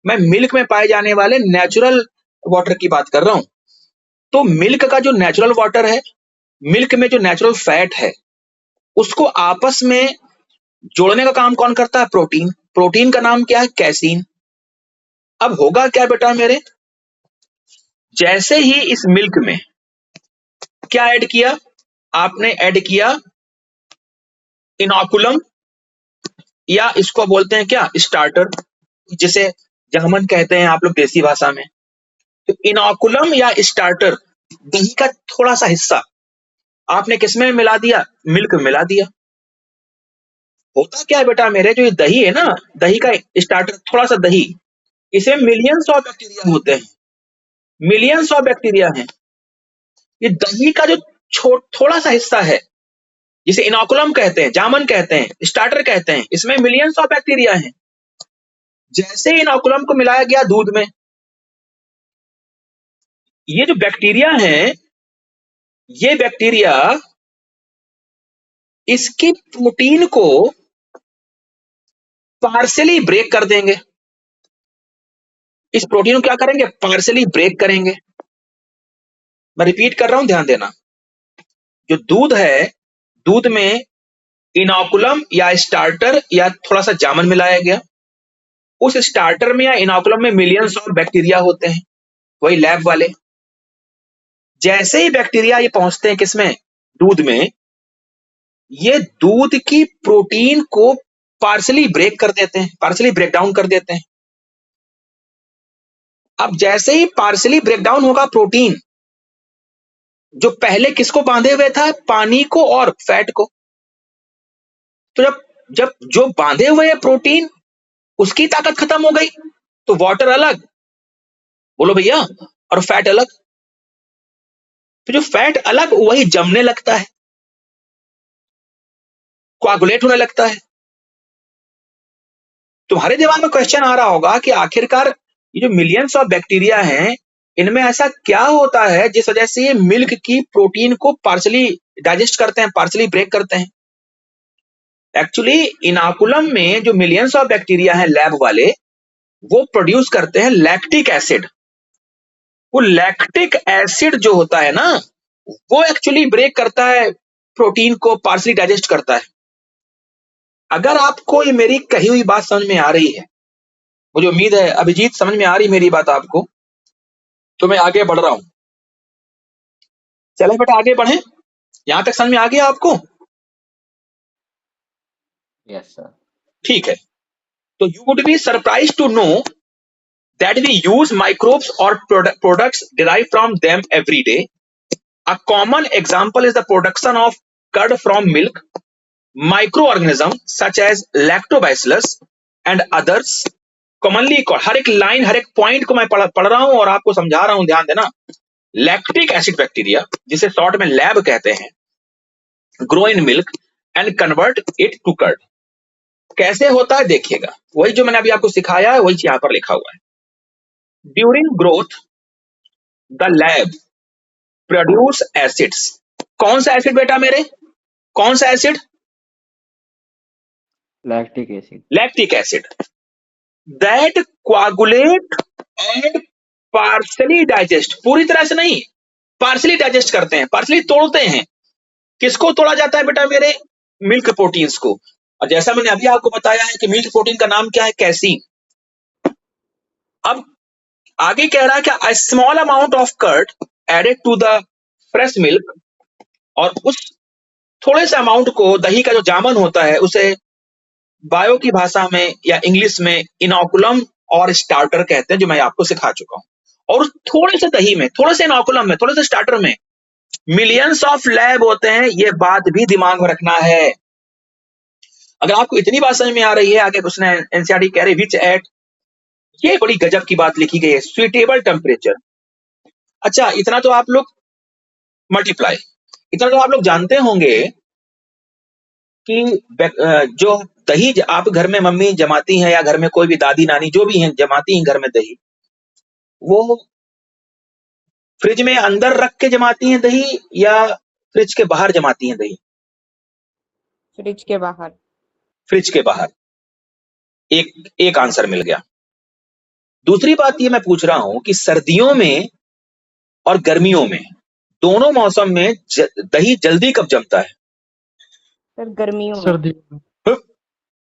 मैं मिल्क में पाए जाने वाले नेचुरल वाटर की बात कर रहा हूं। तो मिल्क का जो नेचुरल वाटर है, मिल्क में जो नेचुरल फैट है, उसको आपस में जोड़ने का काम कौन करता है? प्रोटीन। प्रोटीन का नाम क्या है? कैसीन। अब होगा क्या बेटा मेरे, जैसे ही इस मिल्क में क्या ऐड किया? आपने ऐड किया इनोकुलम, या इसको बोलते हैं क्या? स्टार्टर, जिसे जामन कहते हैं आप लोग देसी भाषा में। तो इनोकुलम या स्टार्टर, दही का थोड़ा सा हिस्सा आपने किसमें मिला दिया? मिल्क में मिला दिया। होता क्या है बेटा मेरे, जो ये दही है ना, दही का स्टार्टर, थोड़ा सा दही, इसे मिलियंस ऑफ बैक्टीरिया होते हैं, मिलियंस ऑफ बैक्टीरिया हैं। ये दही का जो थोड़ा सा हिस्सा है, जिसे इनोकुलम कहते हैं, जामन कहते हैं, स्टार्टर कहते हैं, इसमें मिलियंस ऑफ बैक्टीरिया हैं। जैसे इनोकुलम को मिलाया गया दूध में, ये जो बैक्टीरिया हैं, ये बैक्टीरिया इसकी प्रोटीन को पार्शियली ब्रेक कर देंगे। इस प्रोटीन को क्या करेंगे? पार्शियली ब्रेक करेंगे। मैं रिपीट कर रहा हूं, ध्यान देना। जो दूध है, दूध में इनोकुलम या स्टार्टर या थोड़ा सा जामन मिलाया गया, उस स्टार्टर में या इनोकुलम में मिलियंस ऑफ बैक्टीरिया होते हैं, वही लैब वाले। जैसे ही बैक्टीरिया ये पहुंचते हैं किसमें? दूध में, ये दूध की प्रोटीन को पार्शियली ब्रेक कर देते हैं, पार्शियली ब्रेक डाउन कर देते हैं। अब जैसे ही पार्शियली ब्रेकडाउन होगा प्रोटीन, जो पहले किसको बांधे हुए था, पानी को और फैट को, तो जब जब जो बांधे हुए प्रोटीन उसकी ताकत खत्म हो गई तो वाटर अलग, बोलो भैया, और फैट अलग, तो जो फैट अलग वही जमने लगता है, कोआगुलेट होने लगता है। तुम्हारे दिमाग में क्वेश्चन आ रहा होगा कि आखिरकार ये जो मिलियंस ऑफ बैक्टीरिया हैं, इनमें ऐसा क्या होता है जिस वजह से ये मिल्क की प्रोटीन को पार्शली डाइजेस्ट करते हैं, पार्शली ब्रेक करते हैं। एक्चुअली इनाकुलम में जो मिलियंस ऑफ बैक्टीरिया हैं लैब वाले, वो प्रोड्यूस करते हैं लैक्टिक एसिड। वो लैक्टिक एसिड जो होता है ना, वो एक्चुअली ब्रेक करता है प्रोटीन को, पार्शली डाइजेस्ट करता है। अगर आपको ये मेरी कही हुई बात समझ में आ रही है, मुझे उम्मीद है अभिजीत समझ में आ रही मेरी बात आपको, तो मैं आगे बढ़ रहा हूं। चले बेटा आगे बढ़े, यहां तक समझ में आ गया आपको? Yes sir. ठीक है, तो you would be surprise to know that we use microbes और products derive from them every day. A common example is the production of curd from milk, microorganism such as lactobacillus and others commonly called, हर एक लाइन हर एक point को मैं पढ़ रहा हूं और आपको समझा रहा हूं, ध्यान देना। लैक्टिक एसिड बैक्टीरिया, जिसे शॉर्ट में लैब कहते हैं, grow in milk and convert it to curd. कैसे होता है देखिएगा, वही जो मैंने अभी आपको सिखाया है वही यहां पर लिखा हुआ है। During growth the LAB produce acids. कौन सा एसिड बेटा मेरे, कौन सा acid? Lactic acid. Lactic acid that coagulate and partially digest, पूरी तरह से नहीं, पार्शली डाइजेस्ट करते हैं, पार्शली तोड़ते हैं। किसको तोड़ा जाता है बेटा मेरे? मिल्क प्रोटीन्स को। और जैसा मैंने अभी आपको बताया है कि मिल्क प्रोटीन का नाम क्या है, कैसीन। अब आगे कह रहा है कि a small amount of curd added to the fresh milk, और उस थोड़े से अमाउंट को, दही का जो जामन होता है, उसे बायो की भाषा में या इंग्लिश में इनोकुलम और स्टार्टर कहते हैं, जो मैं आपको सिखा चुका हूं। और थोड़े से दही में, थोड़े से इनोकुलम में, थोड़े से स्टार्टर में मिलियंस ऑफ लैब होते हैं, ये बात भी दिमाग में रखना है। अगर आपको इतनी बात समझ में आ रही है, आगे उसने एनसीईआरटी कह रही विच एट, ये बड़ी गजब की बात लिखी गई है, सुइटेबल टेम्परेचर। अच्छा, इतना तो आप लोग मल्टीप्लाई, इतना तो आप लोग जानते होंगे कि जो दही आप घर में मम्मी जमाती हैं, या घर में कोई भी दादी नानी जो भी हैं जमाती हैं घर में दही, वो फ्रिज में अंदर रख के जमाती हैं दही या फ्रिज के बाहर जमाती हैं दही? फ्रिज के बाहर। फ्रिज के बाहर। एक आंसर मिल गया। दूसरी बात ये मैं पूछ रहा हूं कि सर्दियों में और गर्मियों में, दोनों मौसम में दही जल्दी कब जमता है? सर गर्मियों में। सर्दियों में।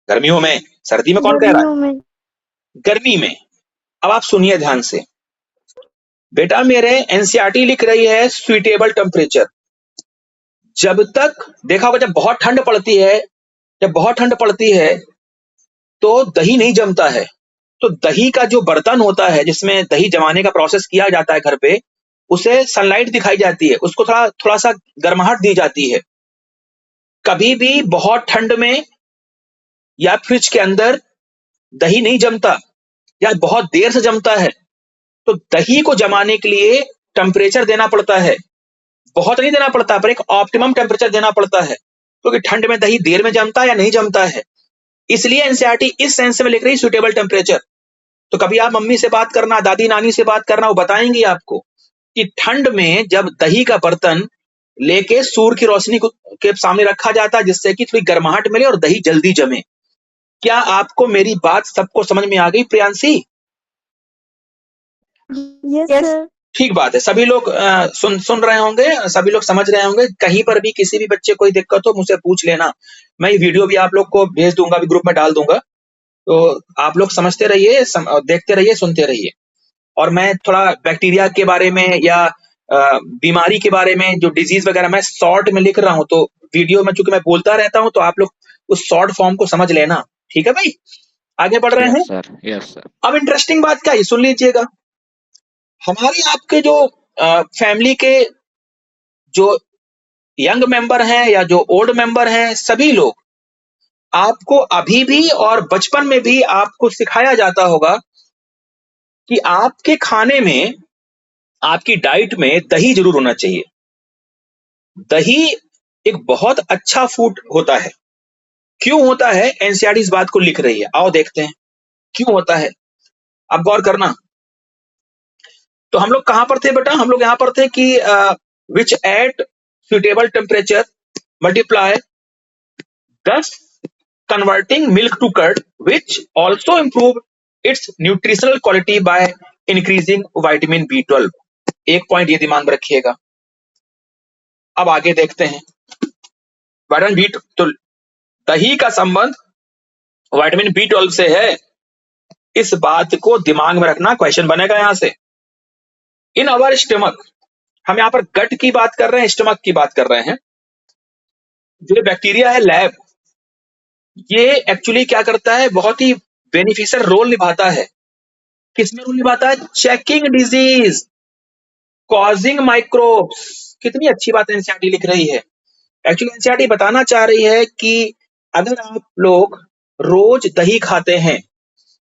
गर्मियों में। सर्दी में कौन कह रहा है? गर्मियों में। गर्मी में। अब आप सुनिए ध्यान से बेटा मेरे, एनसीईआरटी लिख रही है सुइटेबल टेम्परेचर। जब तक देखा होगा, जब बहुत ठंड पड़ती है, जब बहुत ठंड पड़ती है तो दही नहीं जमता है। तो दही का जो बर्तन होता है जिसमें दही जमाने का प्रोसेस किया जाता है घर पे, उसे सनलाइट दिखाई जाती है, उसको थोड़ा सा गर्माहट दी जाती है। कभी भी बहुत ठंड में या फ्रिज के अंदर दही नहीं जमता, या बहुत देर से जमता है। तो दही को जमाने के लिए टेम्परेचर देना पड़ता है, बहुत नहीं देना पड़ता, पर एक ऑप्टिमम टेम्परेचर देना पड़ता है, क्योंकि ठंड में दही देर में जमता है या नहीं जमता है। इसलिए एनसीईआरटी इस सेंस में लिख रही सुटेबल टेम्परेचर। तो कभी आप मम्मी से बात करना, दादी नानी से बात करना, वो बताएंगी आपको कि ठंड में जब दही का बर्तन लेके सूर्य की रोशनी के सामने रखा जाता है, जिससे कि थोड़ी गर्माहट मिले और दही जल्दी जमे। क्या आपको मेरी बात सबको समझ में आ गई प्रियांशी? Yes Yes. सर। ठीक बात है, सभी लोग सुन रहे होंगे, सभी लोग समझ रहे होंगे। कहीं पर भी किसी भी बच्चे कोई दिक्कत हो मुझसे पूछ लेना, मैं ये वीडियो भी आप लोग को भेज दूंगा, भी ग्रुप में डाल दूंगा। तो आप लोग समझते रहिए, देखते रहिए, सुनते रहिए। और मैं थोड़ा बैक्टीरिया के बारे में या बीमारी के बारे में, जो डिजीज वगैरह, मैं शॉर्ट में लिख रहा हूँ, तो वीडियो में चूंकि मैं बोलता रहता हूँ, तो आप लोग उस शॉर्ट फॉर्म को समझ लेना। ठीक है भाई, आगे बढ़ रहे हैं। सर। Yes sir. अब इंटरेस्टिंग बात क्या है, सुन लीजिएगा। हमारे आपके जो फैमिली के जो यंग मेंबर हैं या जो ओल्ड मेंबर हैं, सभी लोग आपको अभी भी और बचपन में भी आपको सिखाया जाता होगा कि आपके खाने में, आपकी डाइट में दही जरूर होना चाहिए। दही एक बहुत अच्छा फूड होता है। क्यों होता है? एनसीईआरटी इस बात को लिख रही है, आओ देखते हैं क्यों होता है। आप गौर करना। तो हम लोग कहां पर थे बेटा? हम लोग यहां पर थे कि which at suitable temperature multiply thus converting milk to curd, which also improve its nutritional quality by increasing vitamin B12। एक पॉइंट ये दिमाग में रखिएगा। अब आगे देखते हैं। विटामिन बी, तो दही का संबंध विटामिन B12 से है, इस बात को दिमाग में रखना, क्वेश्चन बनेगा यहां से। इन अवर स्टमक, हम यहां पर गट की बात कर रहे हैं, स्टमक की बात कर रहे हैं। जो बैक्टीरिया है लैब, ये एक्चुअली क्या करता है? बहुत ही बेनिफिशियल रोल निभाता है। किसमें रोल निभाता है? Checking disease, causing microbes. कितनी अच्छी बात एनसीईआरटी लिख रही है। एक्चुअली एनसीईआरटी बताना चाह रही है कि अगर आप लोग रोज दही खाते हैं,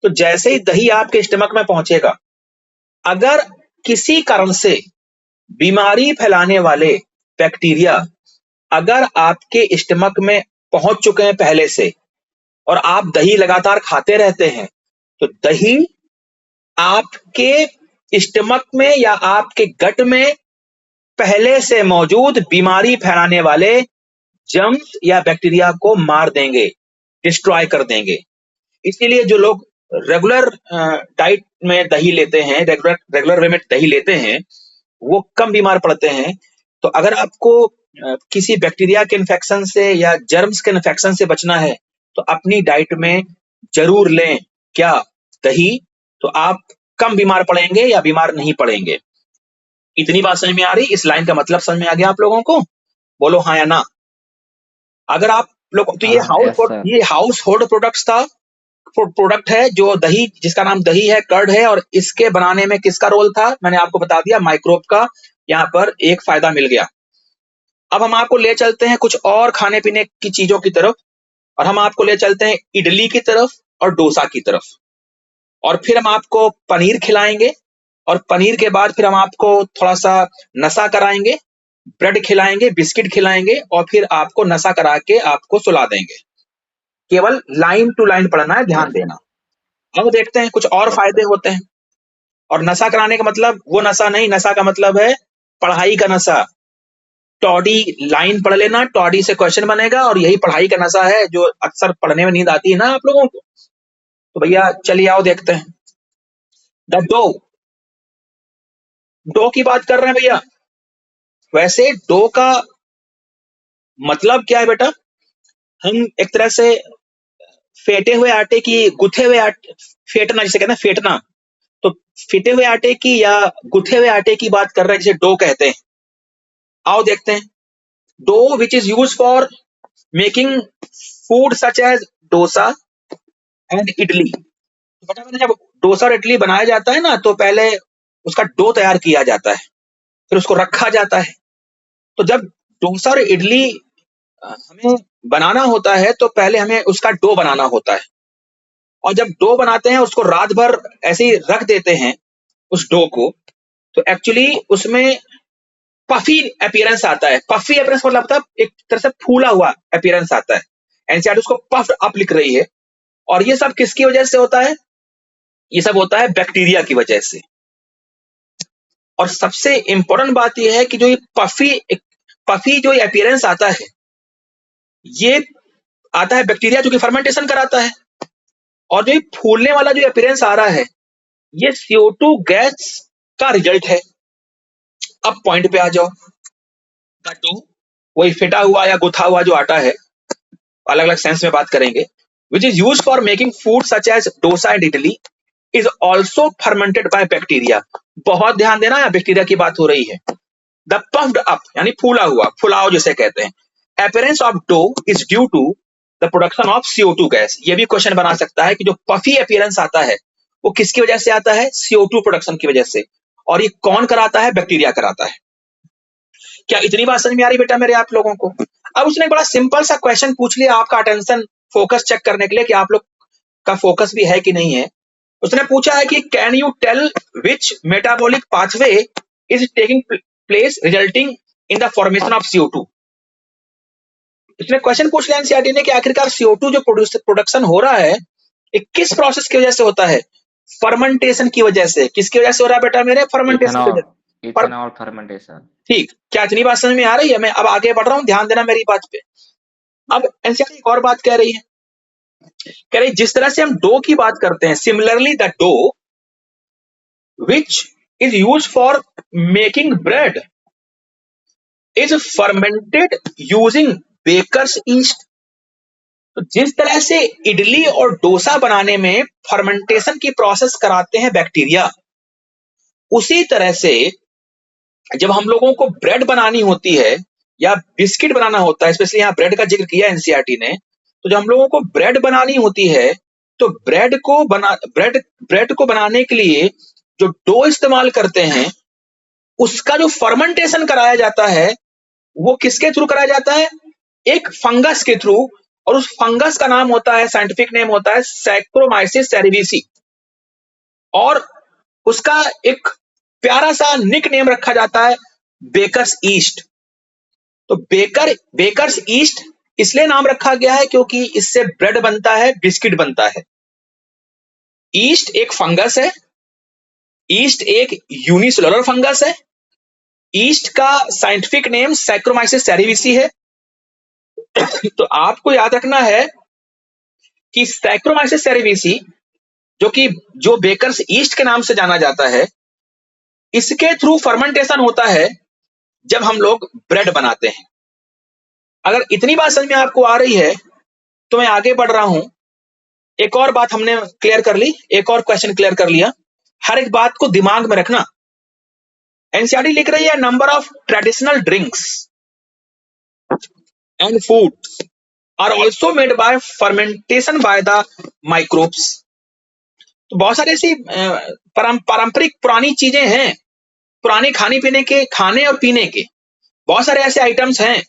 तो जैसे ही दही आपके स्टमक में पहुंचेगा, अगर किसी कारण से बीमारी फैलाने वाले बैक्टीरिया अगर आपके स्टमक में पहुंच चुके हैं पहले से, और आप दही लगातार खाते रहते हैं, तो दही आपके स्टमक में या आपके गट में पहले से मौजूद बीमारी फैलाने वाले जर्म्स या बैक्टीरिया को मार देंगे, डिस्ट्रॉय कर देंगे। इसीलिए जो लोग रेगुलर डाइट में दही लेते हैं, रेगुलर वे में दही लेते हैं, वो कम बीमार पड़ते हैं। तो अगर आपको किसी बैक्टीरिया के इन्फेक्शन से या जर्म्स के इन्फेक्शन से बचना है, तो अपनी डाइट में जरूर लें क्या? दही। तो आप कम बीमार पड़ेंगे या बीमार नहीं पड़ेंगे। इतनी बात समझ में आ रही? इस लाइन का मतलब समझ में आ गया आप लोगों को? बोलो हाँ या ना। अगर आप लोग, तो ये हाउस होल्ड प्रोडक्ट्स था, प्रोडक्ट है जो दही, जिसका नाम दही है, कर्ड है, और इसके बनाने में किसका रोल था? मैंने आपको बता दिया, माइक्रोब का। यहाँ पर एक फायदा मिल गया। अब हम आपको ले चलते हैं कुछ और खाने पीने की चीजों की तरफ, और हम आपको ले चलते हैं इडली की तरफ और डोसा की तरफ, और फिर हम आपको पनीर खिलाएंगे, और पनीर के बाद फिर हम आपको थोड़ा सा नशा कराएंगे, ब्रेड खिलाएंगे, बिस्किट खिलाएंगे, और फिर आपको नशा करा के आपको सुला देंगे। केवल लाइन टू लाइन पढ़ना है, ध्यान देना। अब देखते हैं कुछ और फायदे होते हैं। और नशा कराने का मतलब वो नशा नहीं, नशा का मतलब है पढ़ाई का नशा। टॉडी लाइन पढ़ लेना, टॉडी से क्वेश्चन बनेगा, और यही पढ़ाई का नशा है जो अक्सर पढ़ने में नींद आती है ना आप लोगों को। तो भैया चलिए आओ देखते हैं। द डो की बात कर रहे हैं भैया। वैसे डो का मतलब क्या है बेटा? हम एक तरह से फेटे हुए आटे की, गुथे हुए आटे, फेटना जिसे कहते हैं फेटना, तो फेटे हुए आटे की या गुथे हुए आटे की बात कर रहे हैं, जिसे डो कहते हैं। आओ देखते हैं। Dough which is use for making food such as dosa and idli. बेटा मैंने जब डोसा और इडली बनाया जाता है ना, तो पहले उसका डो तैयार किया जाता है, फिर उसको रखा जाता है। तो जब डोसा और इडली हमें बनाना होता है, तो पहले हमें उसका डो बनाना होता है, और जब डो बनाते हैं उसको रात भर ऐसे ही रख देते हैं उस डो को, तो एक्चुअली उसमें पफी अपीयरेंस आता है। पफी अपीयरेंस मतलब एक तरह से फूला हुआ अपीयरेंस आता है। एनसीईआरटी उसको पफ्ड अप लिख रही है। और ये सब किसकी वजह से होता है? ये सब होता है बैक्टीरिया की वजह से। और सबसे इंपॉर्टेंट बात यह है कि जो ये पफी जो अपीयरेंस आता है, ये आता है बैक्टीरिया जो कि फर्मेंटेशन कराता है। और जो फूलने वाला जो अपीयरेंस आ रहा है, ये CO2 गैस का रिजल्ट है। अब पॉइंट पे आ जाओ। वही फेटा हुआ या गुथा हुआ जो आटा है, अलग अलग सेंस में बात करेंगे, which is use for making food such as dosa and idli, is also fermented by bacteria. बहुत ध्यान देना, या बैक्टीरिया की बात हो रही है। द पफ्ड अप यानी फूला हुआ, फुलाव जिसे कहते हैं, appearance of dough is due to the production of CO2 gas. ये भी क्वेश्चन बना सकता है कि जो पफी अपीयरेंस आता है वो किसकी वजह से आता है? CO2 प्रोडक्शन की वजह से। और ये कौन कराता है? बैक्टीरिया कराता है। क्या इतनी बात समझ में आ रही बेटा मेरे आप लोगों को? अब उसने एक बड़ा सिंपल सा क्वेश्चन पूछ लिया आपका अटेंशन फोकस चेक करने के लिए कि आप लोग का फोकस भी है कि नहीं है। उसने पूछा है कि can you tell which metabolic pathway is taking place resulting in the formation of CO2। इसने क्वेश्चन पूछ लिया एनसीईआरटी ने कि आखिरकार CO2 जो प्रोडक्शन हो रहा है ये किस प्रोसेस की वजह से होता है? फर्मेंटेशन की वजह से। किसकी वजह से हो रहा है बेटा मेरे? फर्मेंटेशन की वजह से। Ethanol fermentation. ठीक, क्या इतनी बात समझ में आ रही है? मैं अब आगे बढ़ रहा हूं, ध्यान देना मेरी बात पे। अब एनसीईआरटी एक और बात कह रही है, कह रही जिस तरह से हम डो की बात करते हैं, similarly the dough which is used for making bread is fermented using baker's yeast. तो जिस तरह से इडली और डोसा बनाने में फर्मेंटेशन की प्रोसेस कराते हैं बैक्टीरिया, उसी तरह से जब हम लोगों को ब्रेड बनानी होती है या बिस्किट बनाना होता है, स्पेशली यहाँ ब्रेड का जिक्र किया एनसीईआरटी ने, तो जब हम लोगों को ब्रेड बनानी होती है तो ब्रेड को बनाने के लिए जो डो इस्तेमाल करते हैं उसका जो फर्मेंटेशन कराया जाता है वो किसके थ्रू कराया जाता है? एक फंगस के थ्रू, और उस फंगस का नाम होता है, साइंटिफिक नेम होता है सैक्रोमाइसिस सेरेविसी, और उसका एक प्यारा सा निक नेम रखा जाता है बेकर्स ईस्ट। तो बेकर्स ईस्ट इसलिए नाम रखा गया है क्योंकि इससे ब्रेड बनता है, बिस्किट बनता है। ईस्ट एक फंगस है, ईस्ट एक यूनिसेलुलर फंगस है, ईस्ट का साइंटिफिक नेम सैक्रोमाइसिस सेरेविसी है। तो आपको याद रखना है कि सैक्रोमाइसिस सेरेविसी जो बेकर्स ईस्ट के नाम से जाना जाता है, इसके थ्रू फर्मेंटेशन होता है जब हम लोग ब्रेड बनाते हैं। अगर इतनी बात समझ में आपको आ रही है तो मैं आगे बढ़ रहा हूं। एक और बात हमने क्लियर कर ली, एक और क्वेश्चन क्लियर कर लिया। हर एक बात को दिमाग में रखना। एनसीईआरटी लिख रही है number of traditional drinks and foods are also made by fermentation by the microbes. तो बहुत सारी ऐसी पारंपरिक पुरानी चीजें हैं, पुराने खाने पीने के, खाने और पीने के बहुत सारे ऐसे आइटम्स हैं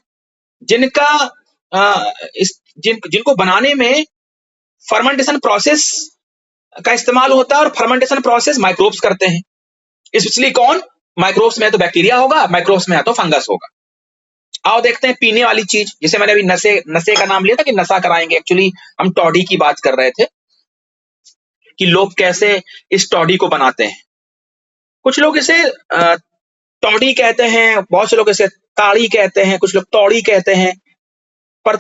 जिनको बनाने में फर्मेंटेशन प्रोसेस का इस्तेमाल होता है, और फर्मेंटेशन प्रोसेस माइक्रोब्स करते हैं। स्पेशली कौन? माइक्रोब्स में तो बैक्टीरिया होगा, माइक्रोब्स में तो फंगस होगा। आओ देखते हैं पीने वाली चीज, जिसे मैंने अभी नशे का नाम लिया था कि नशा कराएंगे। एक्चुअली हम टॉडी की बात कर रहे थे कि लोग कैसे इस टॉडी को बनाते हैं। कुछ लोग इसे टॉडी कहते हैं, बहुत से लोग इसे ताड़ी कहते हैं, कुछ लोग तौड़ी कहते हैं, पर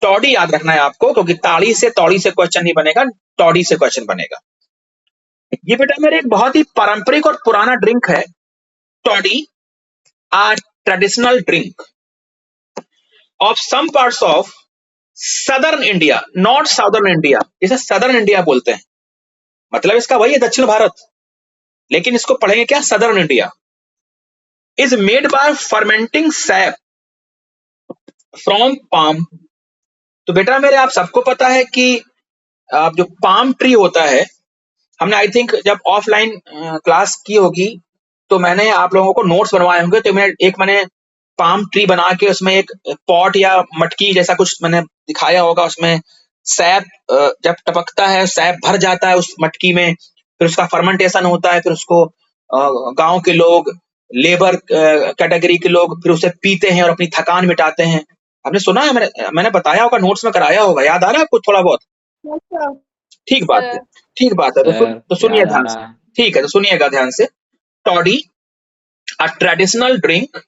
टॉडी याद रखना है आपको, क्योंकि ताड़ी से तौड़ी से क्वेश्चन नहीं बनेगा, टॉडी से क्वेश्चन बनेगा। ये बेटा मेरे एक बहुत ही पारंपरिक और पुराना ड्रिंक है। Toddy are traditional drink of some parts of southern India, not southern India. इसे सदर्न इंडिया बोलते हैं, मतलब इसका वही है दक्षिण भारत, लेकिन इसको पढ़ेंगे क्या? Southern India. Is made bye fermenting SAP from palm. तो बेटा मेरे आप सबको पता है कि जो पाम ट्री होता है, हमने आई थिंक जब ऑफलाइन क्लास की होगी तो मैंने आप लोगों को नोट्स बनवाए होंगे। तो मैंने पाम ट्री बना के उसमें एक पॉट या मटकी जैसा कुछ मैंने दिखाया होगा। उसमें सैप जब टपकता है, सैप भर जाता है उस मटकी में, फिर उसका फर्मेंटेशन होता है, फिर उसको गांव के लोग, लेबर कैटेगरी के लोग फिर उसे पीते हैं और अपनी थकान मिटाते हैं। आपने सुना है, मैंने बताया होगा, नोट्स में कराया होगा, याद आ रहा है आपको थोड़ा बहुत? Yes, sir. ठीक बात है, ठीक बात है। तो सुनिए ध्यान से, ठीक है, तो सुनिएगा ध्यान से। Toddy a traditional drink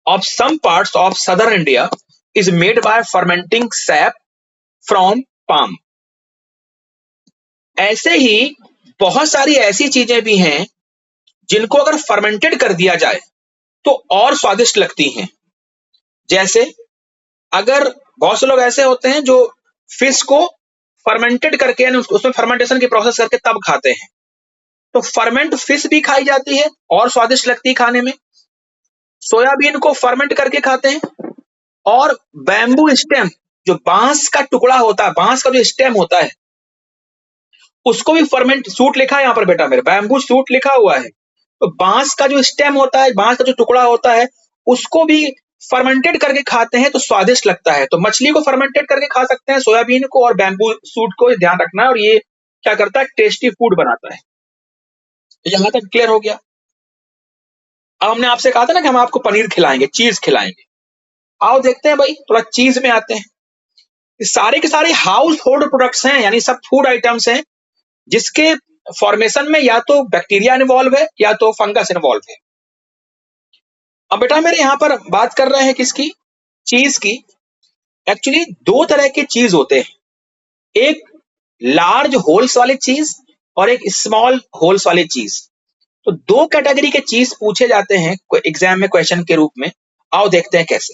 of some parts of southern India is made by fermenting sap from palm। ऐसे ही बहुत सारी ऐसी चीजें भी हैं जिनको अगर फर्मेंटेड कर दिया जाए तो और स्वादिष्ट लगती हैं। जैसे अगर बहुत से लोग ऐसे होते हैं जो फिश को फर्मेंटेड करके, यानी उसमें फर्मेंटेशन की प्रोसेस करके तब खाते हैं, तो फर्मेंट फिश भी खाई जाती है और स्वादिष्ट लगती है खाने में। सोयाबीन को फर्मेंट करके खाते हैं, और बैम्बू स्टेम, जो बांस का टुकड़ा होता है, बांस का जो स्टेम होता है, उसको भी फर्मेंट, सूट लिखा है यहाँ पर बेटा मेरे, बैम्बू सूट लिखा हुआ है, तो बांस का जो स्टेम होता है, बांस का जो टुकड़ा होता है, उसको भी फर्मेंटेड करके खाते हैं तो स्वादिष्ट लगता है। तो मछली को फर्मेंटेड करके खा सकते हैं, सोयाबीन को और बैम्बू सूट को ध्यान रखना है, और ये क्या करता है, टेस्टी फूड बनाता है। यहां तक क्लियर हो गया। अब हमने आपसे कहा था ना कि हम आपको पनीर खिलाएंगे, चीज खिलाएंगे। आओ देखते हैं भाई, थोड़ा चीज में आते हैं। ये सारे के सारे हाउस होल्ड प्रोडक्ट्स हैं, यानी सब फूड आइटम्स हैं जिसके फॉर्मेशन में या तो बैक्टीरिया इन्वॉल्व है या तो फंगस इन्वॉल्व है। अब बेटा मेरे यहाँ पर बात कर रहे हैं किसकी, चीज की। एक्चुअली दो तरह के चीज होते हैं, एक लार्ज होल्स वाले चीज और एक स्मॉल होल्स वाले चीज। तो दो कैटेगरी के चीज पूछे जाते हैं एग्जाम में क्वेश्चन के रूप में। आओ देखते हैं कैसे।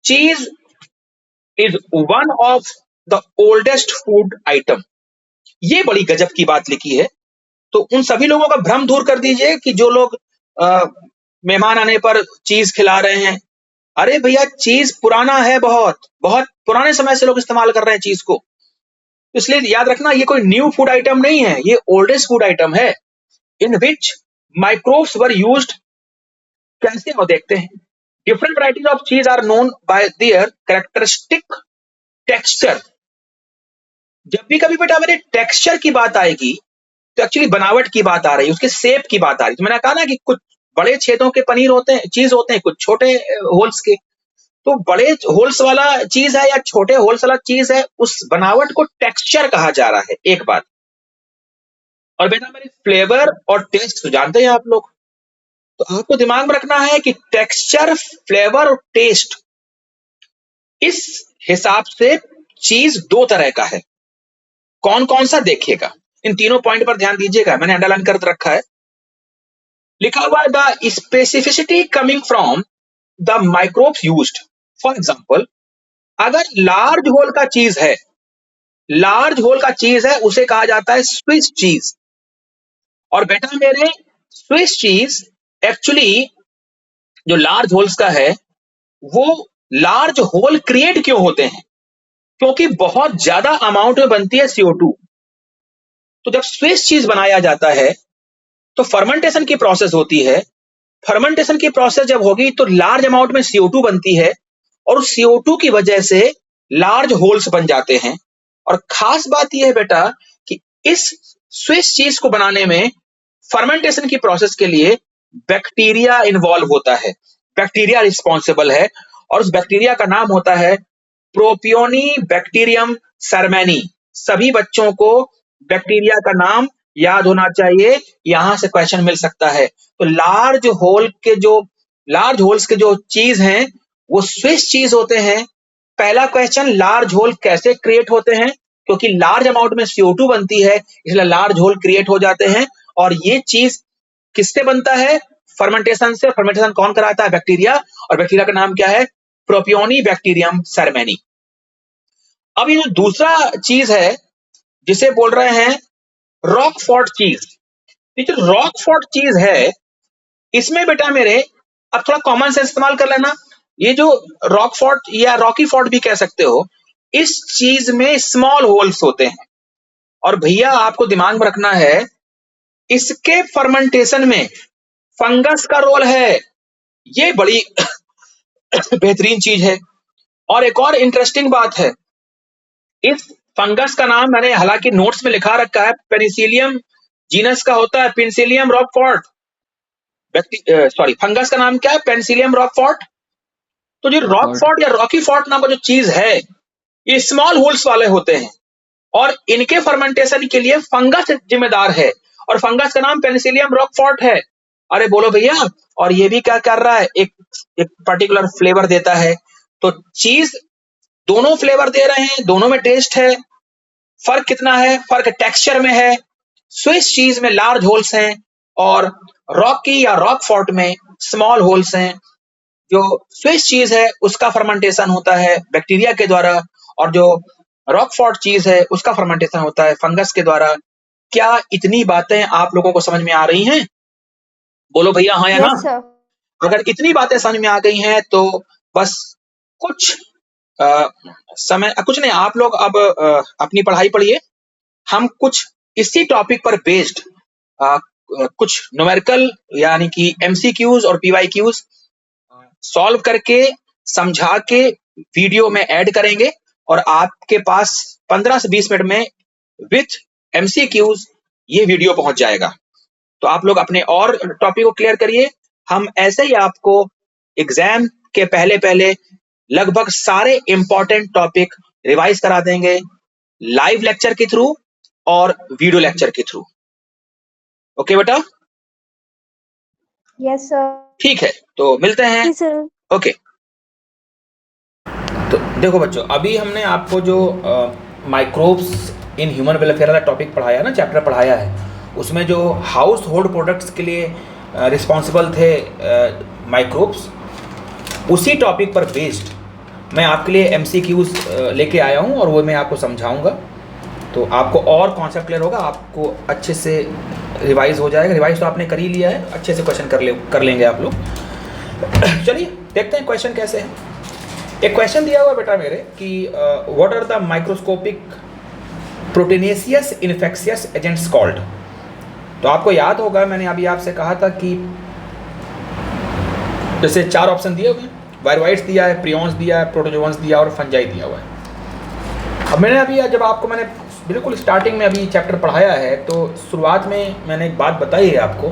चीज is one of the oldest food item. ये बड़ी गजब की बात लिखी है। तो उन सभी लोगों का भ्रम दूर कर दीजिए कि जो लोग मेहमान आने पर चीज खिला रहे हैं। अरे भैया, चीज पुराना है, बहुत बहुत पुराने समय से लोग इस्तेमाल कर रहे हैं चीज को। इसलिए याद रखना, ये कोई न्यू फूड आइटम नहीं है, ये ओल्डेस्ट फूड आइटम है। In which microbes were used. कैसे हो देखते हैं। Different varieties of cheese are known by their characteristic texture. जब भी कभी बेटा मेरे टेक्सचर की बात आएगी तो एक्चुअली बनावट की बात आ रही है, उसके शेप की बात आ रही है। तो मैंने कहा ना कि कुछ बड़े छेदों के पनीर होते हैं, चीज होते हैं, कुछ छोटे होल्स के। तो बड़े होल्स वाला चीज है या छोटे होल्स वाला चीज है, उस बनावट को टेक्सचर कहा जा रहा है, एक बात। और बेटा मेरे फ्लेवर और टेस्ट तो जानते हैं आप लोग। तो आपको दिमाग में रखना है कि टेक्सचर, फ्लेवर और टेस्ट, इस हिसाब से चीज दो तरह का है। कौन कौन सा देखिएगा, इन तीनों पॉइंट पर ध्यान दीजिएगा। मैंने अंडरलाइन कर रखा है, लिखा हुआ है the specificity coming from the microbes used. For example, अगर लार्ज होल का चीज है, लार्ज होल का चीज है, उसे कहा जाता है स्विस चीज। और बेटा मेरे स्विस चीज एक्चुअली जो लार्ज होल्स का है, वो लार्ज होल क्रिएट क्यों होते हैं, क्योंकि बहुत ज्यादा अमाउंट में बनती है CO2। तो जब स्विस चीज बनाया जाता है तो फर्मेंटेशन की प्रोसेस होती है। फर्मेंटेशन की प्रोसेस जब होगी तो लार्ज अमाउंट में CO2 बनती है, और उस CO2 की वजह से लार्ज होल्स बन जाते हैं। और खास बात यह है बेटा कि इस स्विस चीज को बनाने में फर्मेंटेशन की प्रोसेस के लिए बैक्टीरिया इन्वॉल्व होता है। बैक्टीरिया रिस्पॉन्सिबल है, और उस बैक्टीरिया का नाम होता है प्रोपियोनिबैक्टीरियम सर्मैनी। सभी बच्चों को बैक्टीरिया का नाम याद होना चाहिए, यहां से क्वेश्चन मिल सकता है। तो लार्ज होल्स के जो चीज हैं वो स्विस चीज होते हैं। पहला क्वेश्चन, लार्ज होल कैसे क्रिएट होते हैं, क्योंकि लार्ज अमाउंट में CO2 बनती है, इसलिए लार्ज होल क्रिएट हो जाते हैं। और ये चीज किससे बनता है, फर्मेंटेशन से। फर्मेंटेशन कौन कराता है, बैक्टीरिया। और बैक्टीरिया का नाम क्या है, प्रोपियोनिबैक्टीरियम सर्मैनी। अब ये जो दूसरा चीज है जिसे बोल रहे हैं रॉकफोर्ट चीज, ये जो रॉकफोर्ट चीज है, इसमें बेटा मेरे अब थोड़ा कॉमन सेंस इस्तेमाल कर लेना। ये जो रॉकफोर्ट या रॉकी फोर्ट भी कह सकते हो, इस चीज में स्मॉल होल्स होते हैं। और भैया आपको दिमाग में रखना है, इसके फर्मेंटेशन में फंगस का रोल है। ये बड़ी बेहतरीन चीज है। और एक और इंटरेस्टिंग बात है, इस फंगस का नाम मैंने हालांकि नोट्स में लिखा रखा है, पेनिसिलियम जीनस का होता है, पेनिसिलियम रॉकफोर्ट। फंगस का नाम क्या है, पेनिसिलियम रॉकफोर्ट। तो जो रॉकफोर्ट या रॉकी फोर्ट नाम का जो चीज है, ये स्मॉल होल्स वाले होते हैं, और इनके फर्मेंटेशन के लिए फंगस जिम्मेदार है, और फंगस का नाम पेनिसिलियम रॉकफोर्ट है। अरे बोलो भैया, और ये भी क्या कर रहा है, एक पर्टिकुलर फ्लेवर देता है। तो चीज दोनों फ्लेवर दे रहे हैं, दोनों में टेस्ट है। फर्क कितना है, फर्क टेक्सचर में है। स्विस चीज में लार्ज होल्स हैं, और रॉकी या रॉकफोर्ट में स्मॉल होल्स हैं। जो स्विस चीज है उसका फर्मेंटेशन होता है बैक्टीरिया के द्वारा, और जो रॉकफोर्ट चीज है उसका फर्मेंटेशन होता है फंगस के द्वारा। क्या इतनी बातें आप लोगों को समझ में आ रही हैं? बोलो भैया हाँ या ना। Yes sir. अगर इतनी बातें समझ में आ गई हैं तो बस कुछ कुछ नहीं, आप लोग अब अपनी पढ़ाई पढ़िए। हम कुछ इसी टॉपिक पर बेस्ड कुछ न्यूमेरिकल यानी कि MCQs और PYQs सॉल्व करके समझा के वीडियो में ऐड करेंगे और आपके पास 15 से 20 मिनट में विथ MCQs ये वीडियो पहुंच जाएगा। तो आप लोग अपने और टॉपिक को क्लियर करिए। हम ऐसे ही आपको एग्जाम के पहले पहले लगभग सारे इंपॉर्टेंट टॉपिक रिवाइज करा देंगे, लाइव लेक्चर के थ्रू और वीडियो लेक्चर के थ्रू। ओके बेटा, यस सर। ठीक है, तो मिलते हैं। सर। ओके, तो देखो बच्चों, अभी हमने आपको जो माइक्रोब्स इन ह्यूमन वेलफेयर वाला टॉपिक पढ़ाया ना, चैप्टर पढ़ाया है, उसमें जो हाउस होल्ड प्रोडक्ट्स के लिए रिस्पॉन्सिबल थे माइक्रोब्स, उसी टॉपिक पर बेस्ड मैं आपके लिए MCQs लेके आया हूँ और वो मैं आपको समझाऊंगा। तो आपको और कॉन्सेप्ट क्लियर होगा, आपको अच्छे से रिवाइज हो जाएगा। रिवाइज तो आपने कर ही लिया है, अच्छे से क्वेश्चन कर लेंगे आप लोग। चलिए देखते हैं क्वेश्चन कैसे है। एक क्वेश्चन दिया हुआ बेटा मेरे कि what are the microscopic proteinaceous infectious agents called. तो आपको याद होगा मैंने अभी आपसे कहा था कि जैसे 4 ऑप्शन दिए हुए हैं, वायरवाइट्स दिया है, प्रियॉन्स दिया है, प्रोटोजोअन्स दिया और फंजाई दिया हुआ है। अब मैंने अभी जब आपको मैंने बिल्कुल स्टार्टिंग में अभी चैप्टर पढ़ाया है तो शुरुआत में मैंने एक बात बताई है आपको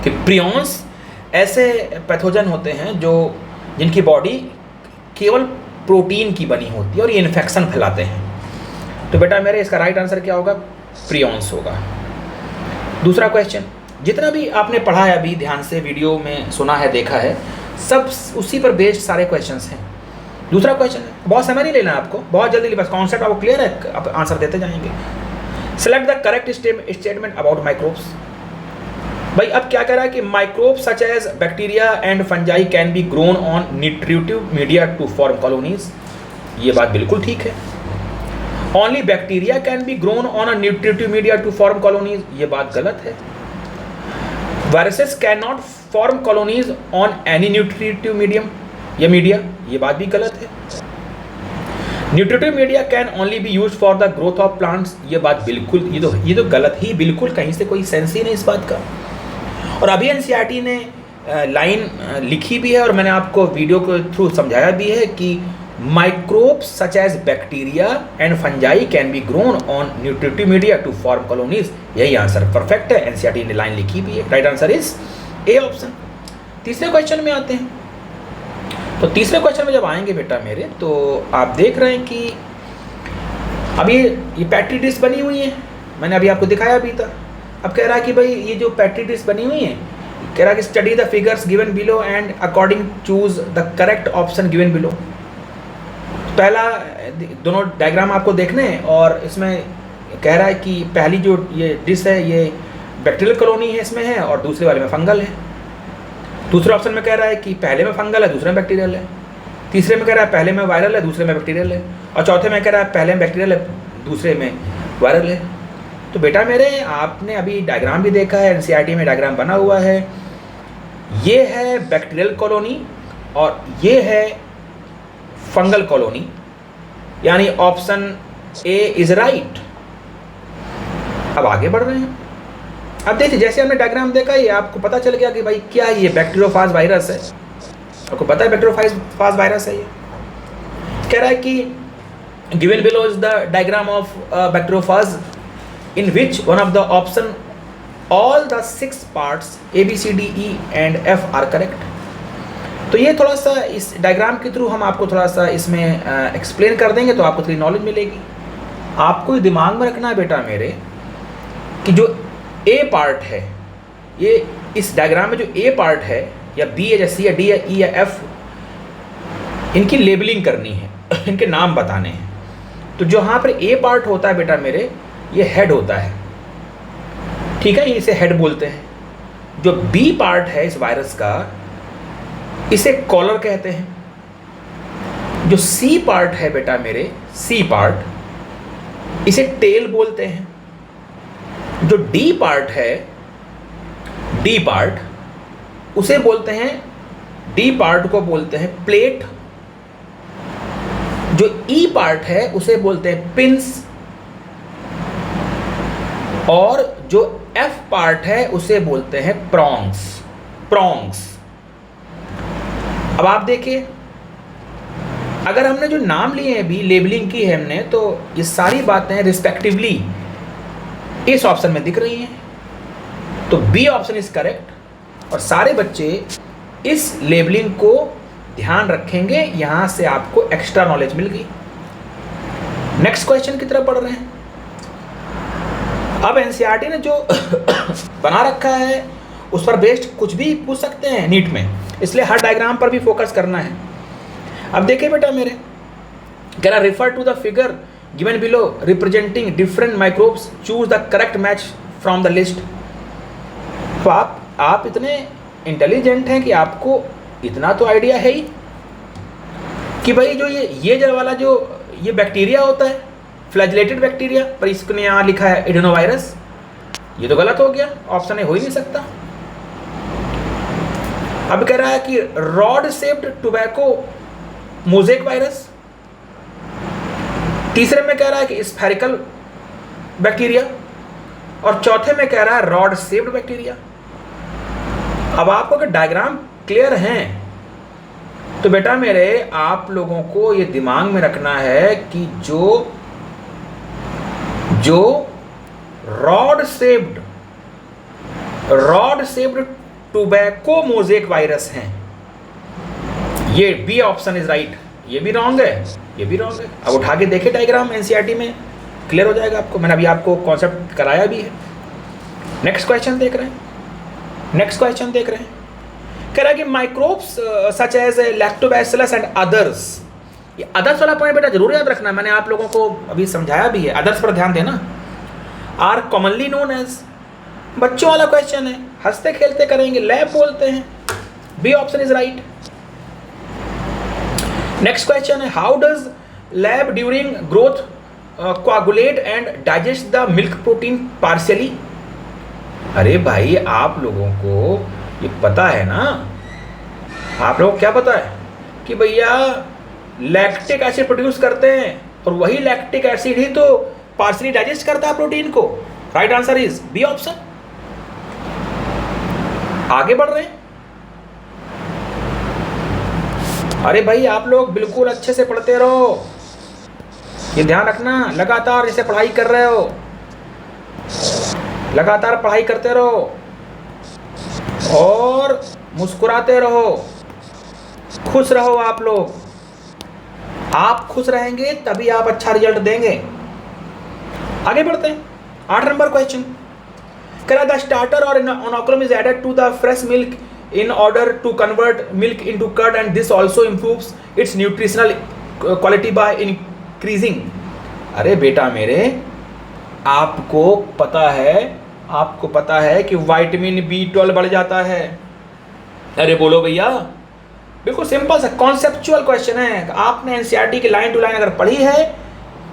कि प्रियॉन्स ऐसे पैथोजन होते हैं जो जिनकी बॉडी केवल प्रोटीन की बनी होती है और ये इन्फेक्शन फैलाते हैं। तो बेटा मेरे इसका राइट आंसर क्या होगा? प्रियॉन्स होगा। दूसरा क्वेश्चन, जितना भी आपने पढ़ा है अभी ध्यान से वीडियो में सुना है, देखा है, सब उसी पर बेस्ड सारे क्वेश्चंस हैं। दूसरा क्वेश्चन है, बहुत समय नहीं लेना आपको, बहुत जल्दी, बस कॉन्सेप्ट आपको क्लियर है, आप आंसर देते जाएंगे। Select the correct statement about microbes. भाई अब क्या कह रहा है कि microbes such as bacteria and fungi can be grown on nutritive media to form colonies. ये बात बिल्कुल ठीक है। Only bacteria can be grown on a nutritive media to form colonies, ये बात गलत है। Viruses can not form colonies on any nutritive medium या मीडिया, ये बात भी गलत है। Nutritive media can only be used for the growth of plants, ये बात बिल्कुल, ये तो गलत ही, बिल्कुल कहीं से कोई सेंस ही नहीं इस बात का। और अभी NCERT ने लाइन लिखी भी है और मैंने आपको वीडियो के थ्रू समझाया भी है कि microbes such as bacteria and fungi can be grown on nutritive media to form colonies. यही आंसर परफेक्ट है, NCERT ने लाइन लिखी भी है। Right answer is A option. तीसरे क्वेश्चन में आते हैं। तो तीसरे क्वेश्चन में जब आएंगे बेटा मेरे, तो आप देख रहे हैं कि अभी ये पैट्री डिश बनी हुई है, मैंने अभी आपको दिखाया भी था। अब कह रहा है कि भाई ये जो पैट्री डिश बनी हुई है, कह रहा है कि study the figures given below and according choose the correct option given below. पहला दोनों डायग्राम आपको देखने हैं और इसमें कह रहा है कि पहली जो ये डिश है ये बैक्टीरियल कॉलोनी है इसमें है और दूसरे वाले में फंगल है। दूसरे ऑप्शन में कह रहा है कि पहले में फंगल है, दूसरे में बैक्टीरियल है। तीसरे में कह रहा है पहले में वायरल है, दूसरे में बैक्टीरियल है। और चौथे में कह रहा है पहले में बैक्टीरियल है, दूसरे में वायरल है। तो बेटा मेरे, आपने अभी डायग्राम भी देखा है, NCERT में डायग्राम बना हुआ है। ये है बैक्टीरियल कॉलोनी और ये है फंगल कॉलोनी, यानी ऑप्शन ए इज राइट। अब आगे बढ़ रहे हैं। अब देखिए, जैसे हमने डायग्राम देखा, ये आपको पता चल गया कि भाई क्या ये बैक्टीरियोफाज वायरस है। आपको पता है बैक्टीरियोफाज वायरस है। ये कह रहा है कि given below is the diagram of bacteriophage in which one of the option all the 6 parts A, B, C, D, E and F are correct। तो ये थोड़ा सा इस डायग्राम के थ्रू हम आपको थोड़ा सा इसमें एक्सप्लेन कर देंगे, तो आपको थोड़ी नॉलेज मिलेगी। आपको दिमाग में रखना है बेटा मेरे कि जो A पार्ट है, ये इस डायग्राम में जो A पार्ट है, या B है या C या D या E या F, इनकी लेबलिंग करनी है, इनके नाम बताने हैं। तो जो यहाँ पर A पार्ट होता है बेटा मेरे, ये हेड होता है, ठीक है, इसे हेड बोलते हैं। जो बी पार्ट है इस वायरस का, इसे कॉलर कहते हैं। जो सी पार्ट है बेटा मेरे, सी पार्ट, इसे टेल बोलते हैं। जो डी पार्ट है, डी पार्ट, उसे बोलते हैं, डी पार्ट को बोलते हैं प्लेट। जो ई पार्ट है उसे बोलते हैं पिंस। और जो F पार्ट है उसे बोलते हैं प्रोंग्स। प्रोंग्स। अब आप देखिए, अगर हमने जो नाम लिए हैं अभी, लेबलिंग की है हमने, तो ये सारी बातें रिस्पेक्टिवली इस ऑप्शन में दिख रही हैं, तो बी ऑप्शन इज करेक्ट। और सारे बच्चे इस लेबलिंग को ध्यान रखेंगे, यहां से आपको एक्स्ट्रा नॉलेज मिल गई। नेक्स्ट क्वेश्चन की तरफ बढ़ रहे हैं। अब एनसीईआरटी ने जो बना रखा है उस पर बेस्ड कुछ भी पूछ सकते हैं नीट में, इसलिए हर डायग्राम पर भी फोकस करना है। अब देखिए बेटा मेरे, कह रहा refer to the figure given below representing different microbes, choose the correct match from the list. तो आप इतने इंटेलिजेंट हैं कि आपको इतना तो आइडिया है ही कि भाई जो ये जल वाला जो ये बैक्टीरिया होता है, फ्लैजिलेटेड बैक्टीरिया, पर इसने यहाँ लिखा है एडेनोवायरस, ये तो गलत हो गया, ऑप्शन ए हो ही नहीं सकता। अब कह रहा है कि rod shaped tobacco mosaic virus, तीसरे में कह रहा है कि स्फेरिकल बैक्टीरिया, और चौथे में कह रहा है रॉड शेप्ड बैक्टीरिया। अब आपको अगर डायग्राम क्लियर हैं तो बेटा मेरे आप लोगों को ये दिमाग में रखना है कि जो rod shaped tobacco mosaic virus हैं, ये बी ऑप्शन इज राइट। ये भी रॉन्ग है, ये भी रॉन्ग है। अब उठा के देखिए डायग्राम, एनसीईआरटी में क्लियर हो जाएगा आपको, मैंने अभी आपको कॉन्सेप्ट कराया भी है। नेक्स्ट क्वेश्चन देख रहे हैं, नेक्स्ट क्वेश्चन देख रहे हैं। कह रहा है कि microbes such as lactobacillus and others, ये अदर्स वाला पॉइंट बेटा जरूर याद रखना, मैंने आप लोगों को अभी समझाया भी है, अदर्स पर ध्यान देना। आर कॉमनली नोन एज, बच्चों वाला क्वेश्चन है, हंसते खेलते करेंगे, लैब बोलते हैं, B option is right. Next question है, how does LAB during growth coagulate and digest the milk protein partially. अरे भाई आप लोगों को ये पता है ना, आप लोगों को क्या पता है कि भैया लैक्टिक एसिड प्रोड्यूस करते हैं और वही लैक्टिक एसिड ही तो पार्शियली डाइजेस्ट करता है प्रोटीन को। Right answer is B option. आगे बढ़ रहे हैं। अरे भाई आप लोग बिल्कुल अच्छे से पढ़ते रहो, ये ध्यान रखना, लगातार जैसे पढ़ाई कर रहे हो, लगातार पढ़ाई करते रहो और मुस्कुराते रहो, खुश रहो। आप लोग, आप खुश रहेंगे तभी आप अच्छा रिजल्ट देंगे। आगे बढ़ते हैं। 8 नंबर क्वेश्चन, कह द स्टार्टर और inoculum is added to the fresh milk in order to convert milk into curd and this also improves its nutritional quality by increasing। अरे बेटा मेरे, आपको पता है कि विटामिन B12 बढ़ जाता है। अरे बोलो भैया, बिल्कुल सिंपल सा कॉन्सेप्चुअल क्वेश्चन है। आपने एनसीईआरटी की लाइन टू लाइन अगर पढ़ी है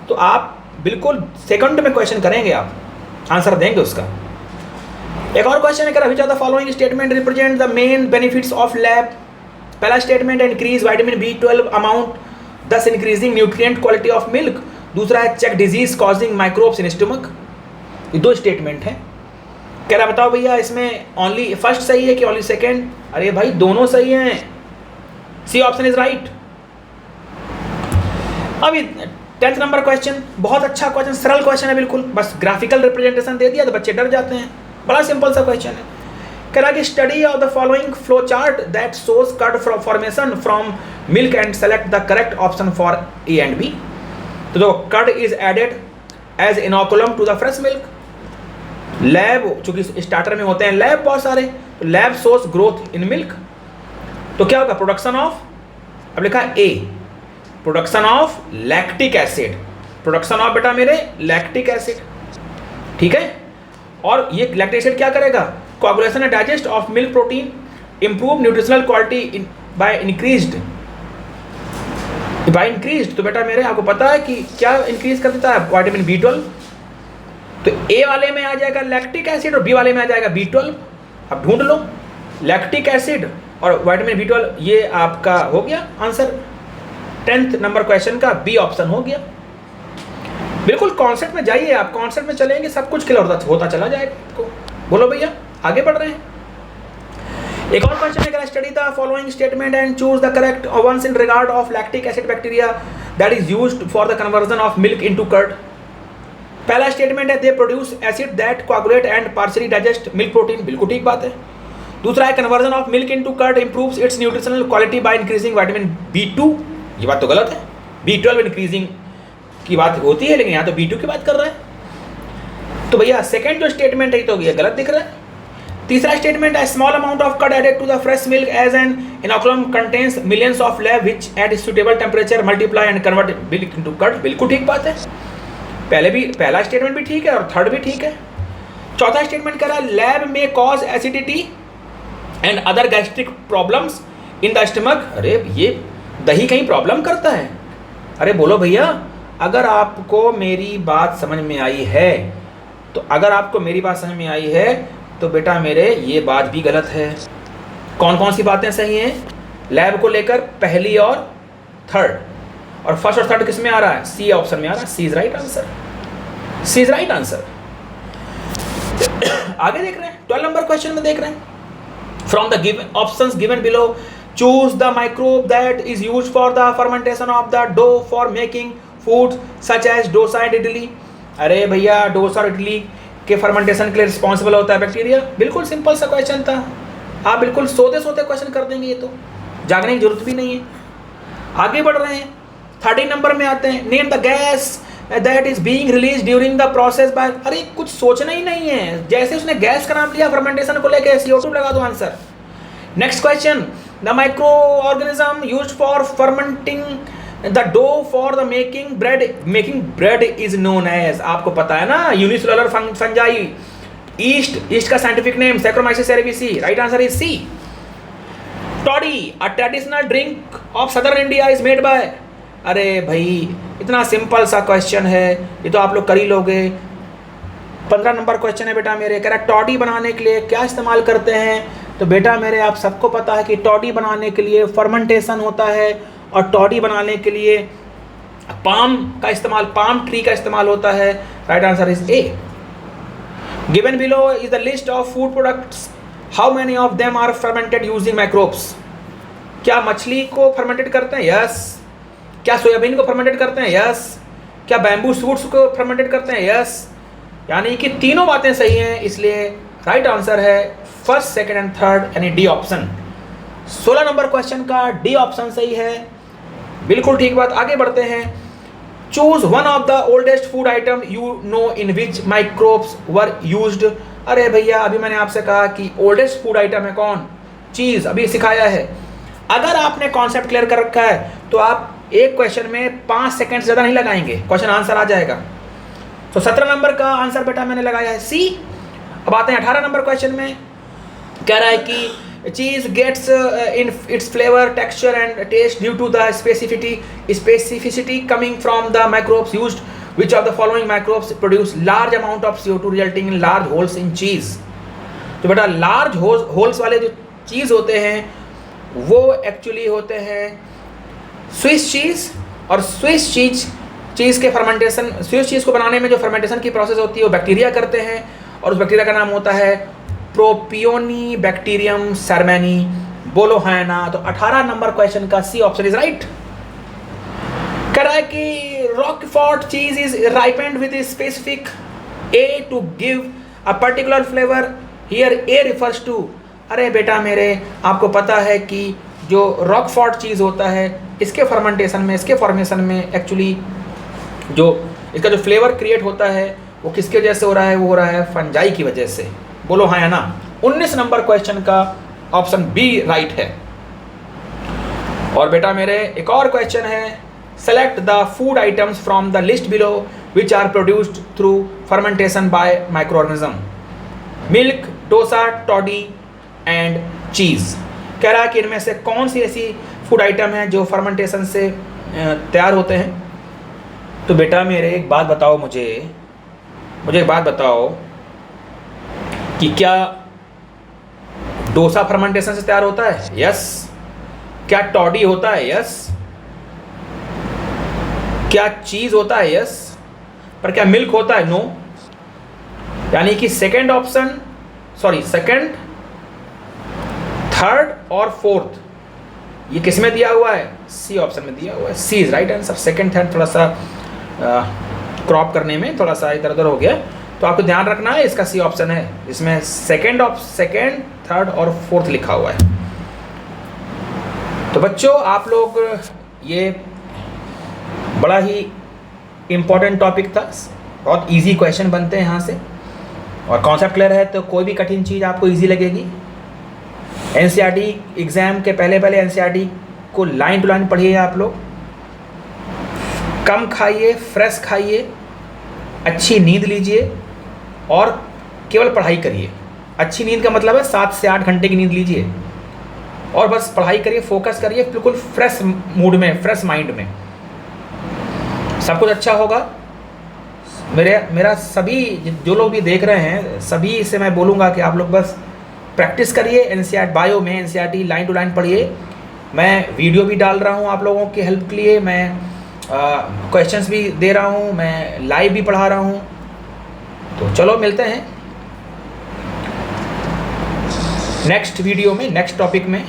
तो आप बिल्कुल सेकंड में क्वेश्चन करेंगे, आप आंसर देंगे उसका। एक और क्वेश्चन है, which are the following statement represent the main benefits of LAB. पहला स्टेटमेंट है increase vitamin B12 amount thus increasing nutrient quality of milk. दूसरा है check disease causing microbes in stomach. ये 2 स्टेटमेंट हैं। कह रहा बताओ भैया इसमें ओनली फर्स्ट सही है कि ओनली सेकेंड। अरे भाई दोनों सही हैं, सी ऑप्शन इज राइट। अभी 10th नंबर क्वेश्चन, बहुत अच्छा क्वेश्चन, सरल क्वेश्चन है बिल्कुल, बस ग्राफिकल रिप्रेजेंटेशन दे दिया तो बच्चे डर जाते हैं। बड़ा सिंपल सा क्वेश्चन है। कह रहा कि study of the following flow chart that shows curd formation from milk and select the correct option for A and B. तो देखो, curd is added as inoculum to the fresh milk. LAB चूंकि starter में होते हैं LAB बहुत सारे, तो LAB shows growth in milk. तो क्या होगा, प्रोडक्शन ऑफ, अब लिखा है A, production of lactic acid, production of बेटा मेरे लैक्टिक एसिड, ठीक है। और ये लैक्टिक एसिड क्या करेगा, coagulation and digest of milk protein, improve nutritional quality by increased. तो बेटा मेरे आपको पता है कि क्या इंक्रीज कर देता है, विटामिन B12। तो ए वाले में आ जाएगा लैक्टिक एसिड और बी वाले में आ जाएगा B12। अब ढूंढ लो, लैक्टिक एसिड और विटामिन B12, ये आपका हो गया आंसर 10th नंबर क्वेश्चन का, बी ऑप्शन हो गया। बिल्कुल कॉन्सेप्ट में जाइए, आप कॉन्सेप्ट में चलेंगे सब कुछ क्लियर होता चला जाएगा आपको। बोलो भैया, आगे बढ़ रहे हैं। एक और क्वेश्चन है, study the following statement and choose the correct ones in regard of lactic acid bacteria that is used for the conversion of milk into curd. पहला स्टेटमेंट है they produce acid that coagulate and partially digest milk protein, बिल्कुल ठीक बात है। दूसरा है conversion of milk into curd improves its nutritional quality by increasing vitamin B2, ये बात तो गलत है। B12 इंक्रीजिंग की बात होती है, लेकिन यहाँ तो B2 की बात कर रहा है। तो भैया सेकंड जो स्टेटमेंट है तो ये गलत दिख रहा है। तीसरा स्टेटमेंट है small amount of curd added to the fresh milk as an inoculum contains millions of LAB which at suitable temperature multiply and convert milk into curd, बिल्कुल ठीक बात है। पहला स्टेटमेंट भी ठीक है और थर्ड भी ठीक है। चौथा स्टेटमेंट कह रहा है लैब में cause acidity and other gastric problems in the stomach. अरे ये दही कहीं प्रॉब्लम करता है? अरे बोलो भैया, अगर आपको मेरी बात समझ में आई है तो अगर आपको मेरी बात समझ में आई है तो बेटा मेरे ये बात भी गलत है। कौन कौन सी बातें सही हैं लैब को लेकर? पहली और थर्ड, और फर्स्ट और थर्ड किस में आ रहा है? सी ऑप्शन में आ रहा है। C is right answer, C is right answer. आगे देख रहे हैं 12 नंबर क्वेश्चन में देख रहे हैं from the given options given below choose the microbe that is used for the fermentation of the dough for making food such as dosa and idli. अरे भैया डोसा और इडली के फर्मेंटेशन के लिए रिस्पॉन्सिबल होता है बैक्टीरिया, बिल्कुल सिंपल सा क्वेश्चन था। आप बिल्कुल सोते सोते क्वेश्चन कर देंगे, ये तो जागने की जरूरत भी नहीं है। आगे बढ़ रहे हैं 13 नंबर में आते हैं name the gas that is being release during the process by. अरे कुछ सोचना ही नहीं है, जैसे उसने गैस का नाम लिया फर्मेंटेशन को लेकर CO2 लगा दो answer. Next question the microorganism used for fermenting the dough for the making bread is known as. आपको पता है ना यूनिसेलुलर फंजाई, ईस्ट का scientific name Saccharomyces cerevisiae, right answer is C. Toddy a traditional drink of southern India is made by. अरे भाई इतना simple सा question है, ये तो आप लोग कर ही लोगे। 15 नंबर क्वेश्चन है बेटा मेरे, कह रहा टॉडी बनाने के लिए क्या इस्तेमाल करते हैं? तो बेटा मेरे आप सबको पता है कि टॉडी बनाने के लिए फर्मेंटेशन होता है, और टॉडी बनाने के लिए पाम ट्री का इस्तेमाल होता है। Right answer is A. Given below is the list of food products, how many of them are fermented using microbes. क्या मछली को फर्मेंटेड करते हैं? यस। क्या सोयाबीन को फर्मेंटेड करते हैं? यस। क्या बैम्बू शूट्स को फर्मेंटेड करते हैं? यस। यानी कि तीनों बातें सही हैं, इसलिए राइट आंसर है फर्स्ट, सेकंड एंड थर्ड, यानी डी ऑप्शन। 16 नंबर क्वेश्चन का डी ऑप्शन सही है, बिल्कुल ठीक बात। आगे बढ़ते हैं। Choose one of the oldest food item you know in which microbes were used. अरे भैया अभी मैंने आपसे कहा कि ओल्डेस्ट फूड आइटम है कौन? चीज, अभी सिखाया है। अगर आपने कॉन्सेप्ट क्लियर कर रखा है तो आप एक क्वेश्चन में 5 सेकंड ज़्यादा नहीं लगाएंगे, क्वेश्चन आंसर आ जाएगा। तो 17 नंबर का आंसर बेटा मैंने लगाया है सी। अब आते हैं 18 नंबर क्वेश्चन में, कह रहा है कि cheese gets in its flavour texture and taste due to the specificity coming from the microbes used, which of the following microbes produce large amount of CO2 resulting in large holes in cheese। तो बेटा large holes वाले जो चीज़ होते हैं वो actually होते हैं Swiss cheese, और स्विस चीज़ के फर्मेंटेशन, स्विस चीज़ को बनाने में जो फर्मेंटेशन की प्रोसेस होती है वो बैक्टीरिया करते हैं, और उस बैक्टीरिया का नाम होता है प्रोपियोनी बैक्टीरियम सरमैनी। बोलो है ना? तो 18 नंबर क्वेश्चन का सी ऑप्शन इज राइट। कह रहा है कि Roquefort cheese is ripened with specific A to give a particular flavour, here A refers to. अरे बेटा मेरे आपको पता है कि जो रॉकफोर्ट चीज़ होता है इसके फर्मेंटेशन में, इसके फॉर्मेशन में एक्चुअली जो इसका जो फ्लेवर क्रिएट होता है वो किसकी वजह से हो रहा है? वो हो रहा है फंजाई की वजह से। बोलो हाँ या ना? 19 नंबर क्वेश्चन का ऑप्शन बी राइट है। और बेटा मेरे एक और क्वेश्चन है, select the food items from the list below which are produced through fermentation by microorganism. Milk, dosa, toddy and cheese. कह रहा है कि इनमें से कौन सी ऐसी फूड आइटम है जो फर्मेंटेशन से तैयार होते हैं? तो बेटा मेरे एक बात बताओ, मुझे एक बात बताओ कि क्या डोसा फर्मेंटेशन से तैयार होता है? यस। क्या टॉडी होता है? यस। क्या चीज़ होता है? यस। पर क्या मिल्क होता है? नो। यानी कि second option sorry second, third और फोर्थ, ये किस में दिया हुआ है? सी ऑप्शन में दिया हुआ है। C is right answer. Second third थोड़ा सा क्रॉप करने में थोड़ा सा इधर उधर हो गया, तो आपको ध्यान रखना है, इसका सी ऑप्शन है, इसमें सेकंड, थर्ड और फोर्थ लिखा हुआ है। तो बच्चों आप लोग, ये बड़ा ही इम्पोर्टेंट टॉपिक था, बहुत इजी क्वेश्चन बनते हैं यहाँ से, और कॉन्सेप्ट क्लियर है तो कोई भी कठिन चीज़ आपको इजी लगेगी। एनसीईआरटी एग्ज़ाम के पहले एनसीईआरटी को लाइन टू लाइन पढ़िए आप लोग, कम खाइए, फ्रेश खाइए, अच्छी नींद लीजिए और केवल पढ़ाई करिए। अच्छी नींद का मतलब है 7 से 8 घंटे की नींद लीजिए और बस पढ़ाई करिए, फोकस करिए, बिल्कुल फ्रेश मूड में, फ्रेश माइंड में, सब कुछ अच्छा होगा। मेरा सभी जो लोग भी देख रहे हैं, सभी से मैं बोलूँगा कि आप लोग बस प्रैक्टिस करिए। एनसीईआरटी बायो में एनसीईआरटी लाइन टू लाइन पढ़िए। मैं वीडियो भी डाल रहा हूँ आप लोगों की हेल्प के लिए, मैं क्वेश्चंस भी दे रहा हूँ, मैं लाइव भी पढ़ा रहा हूँ। तो चलो मिलते हैं नेक्स्ट वीडियो में, नेक्स्ट टॉपिक में।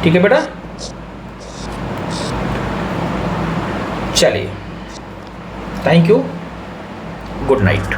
ठीक है बेटा, चलिए, थैंक यू, गुड नाइट।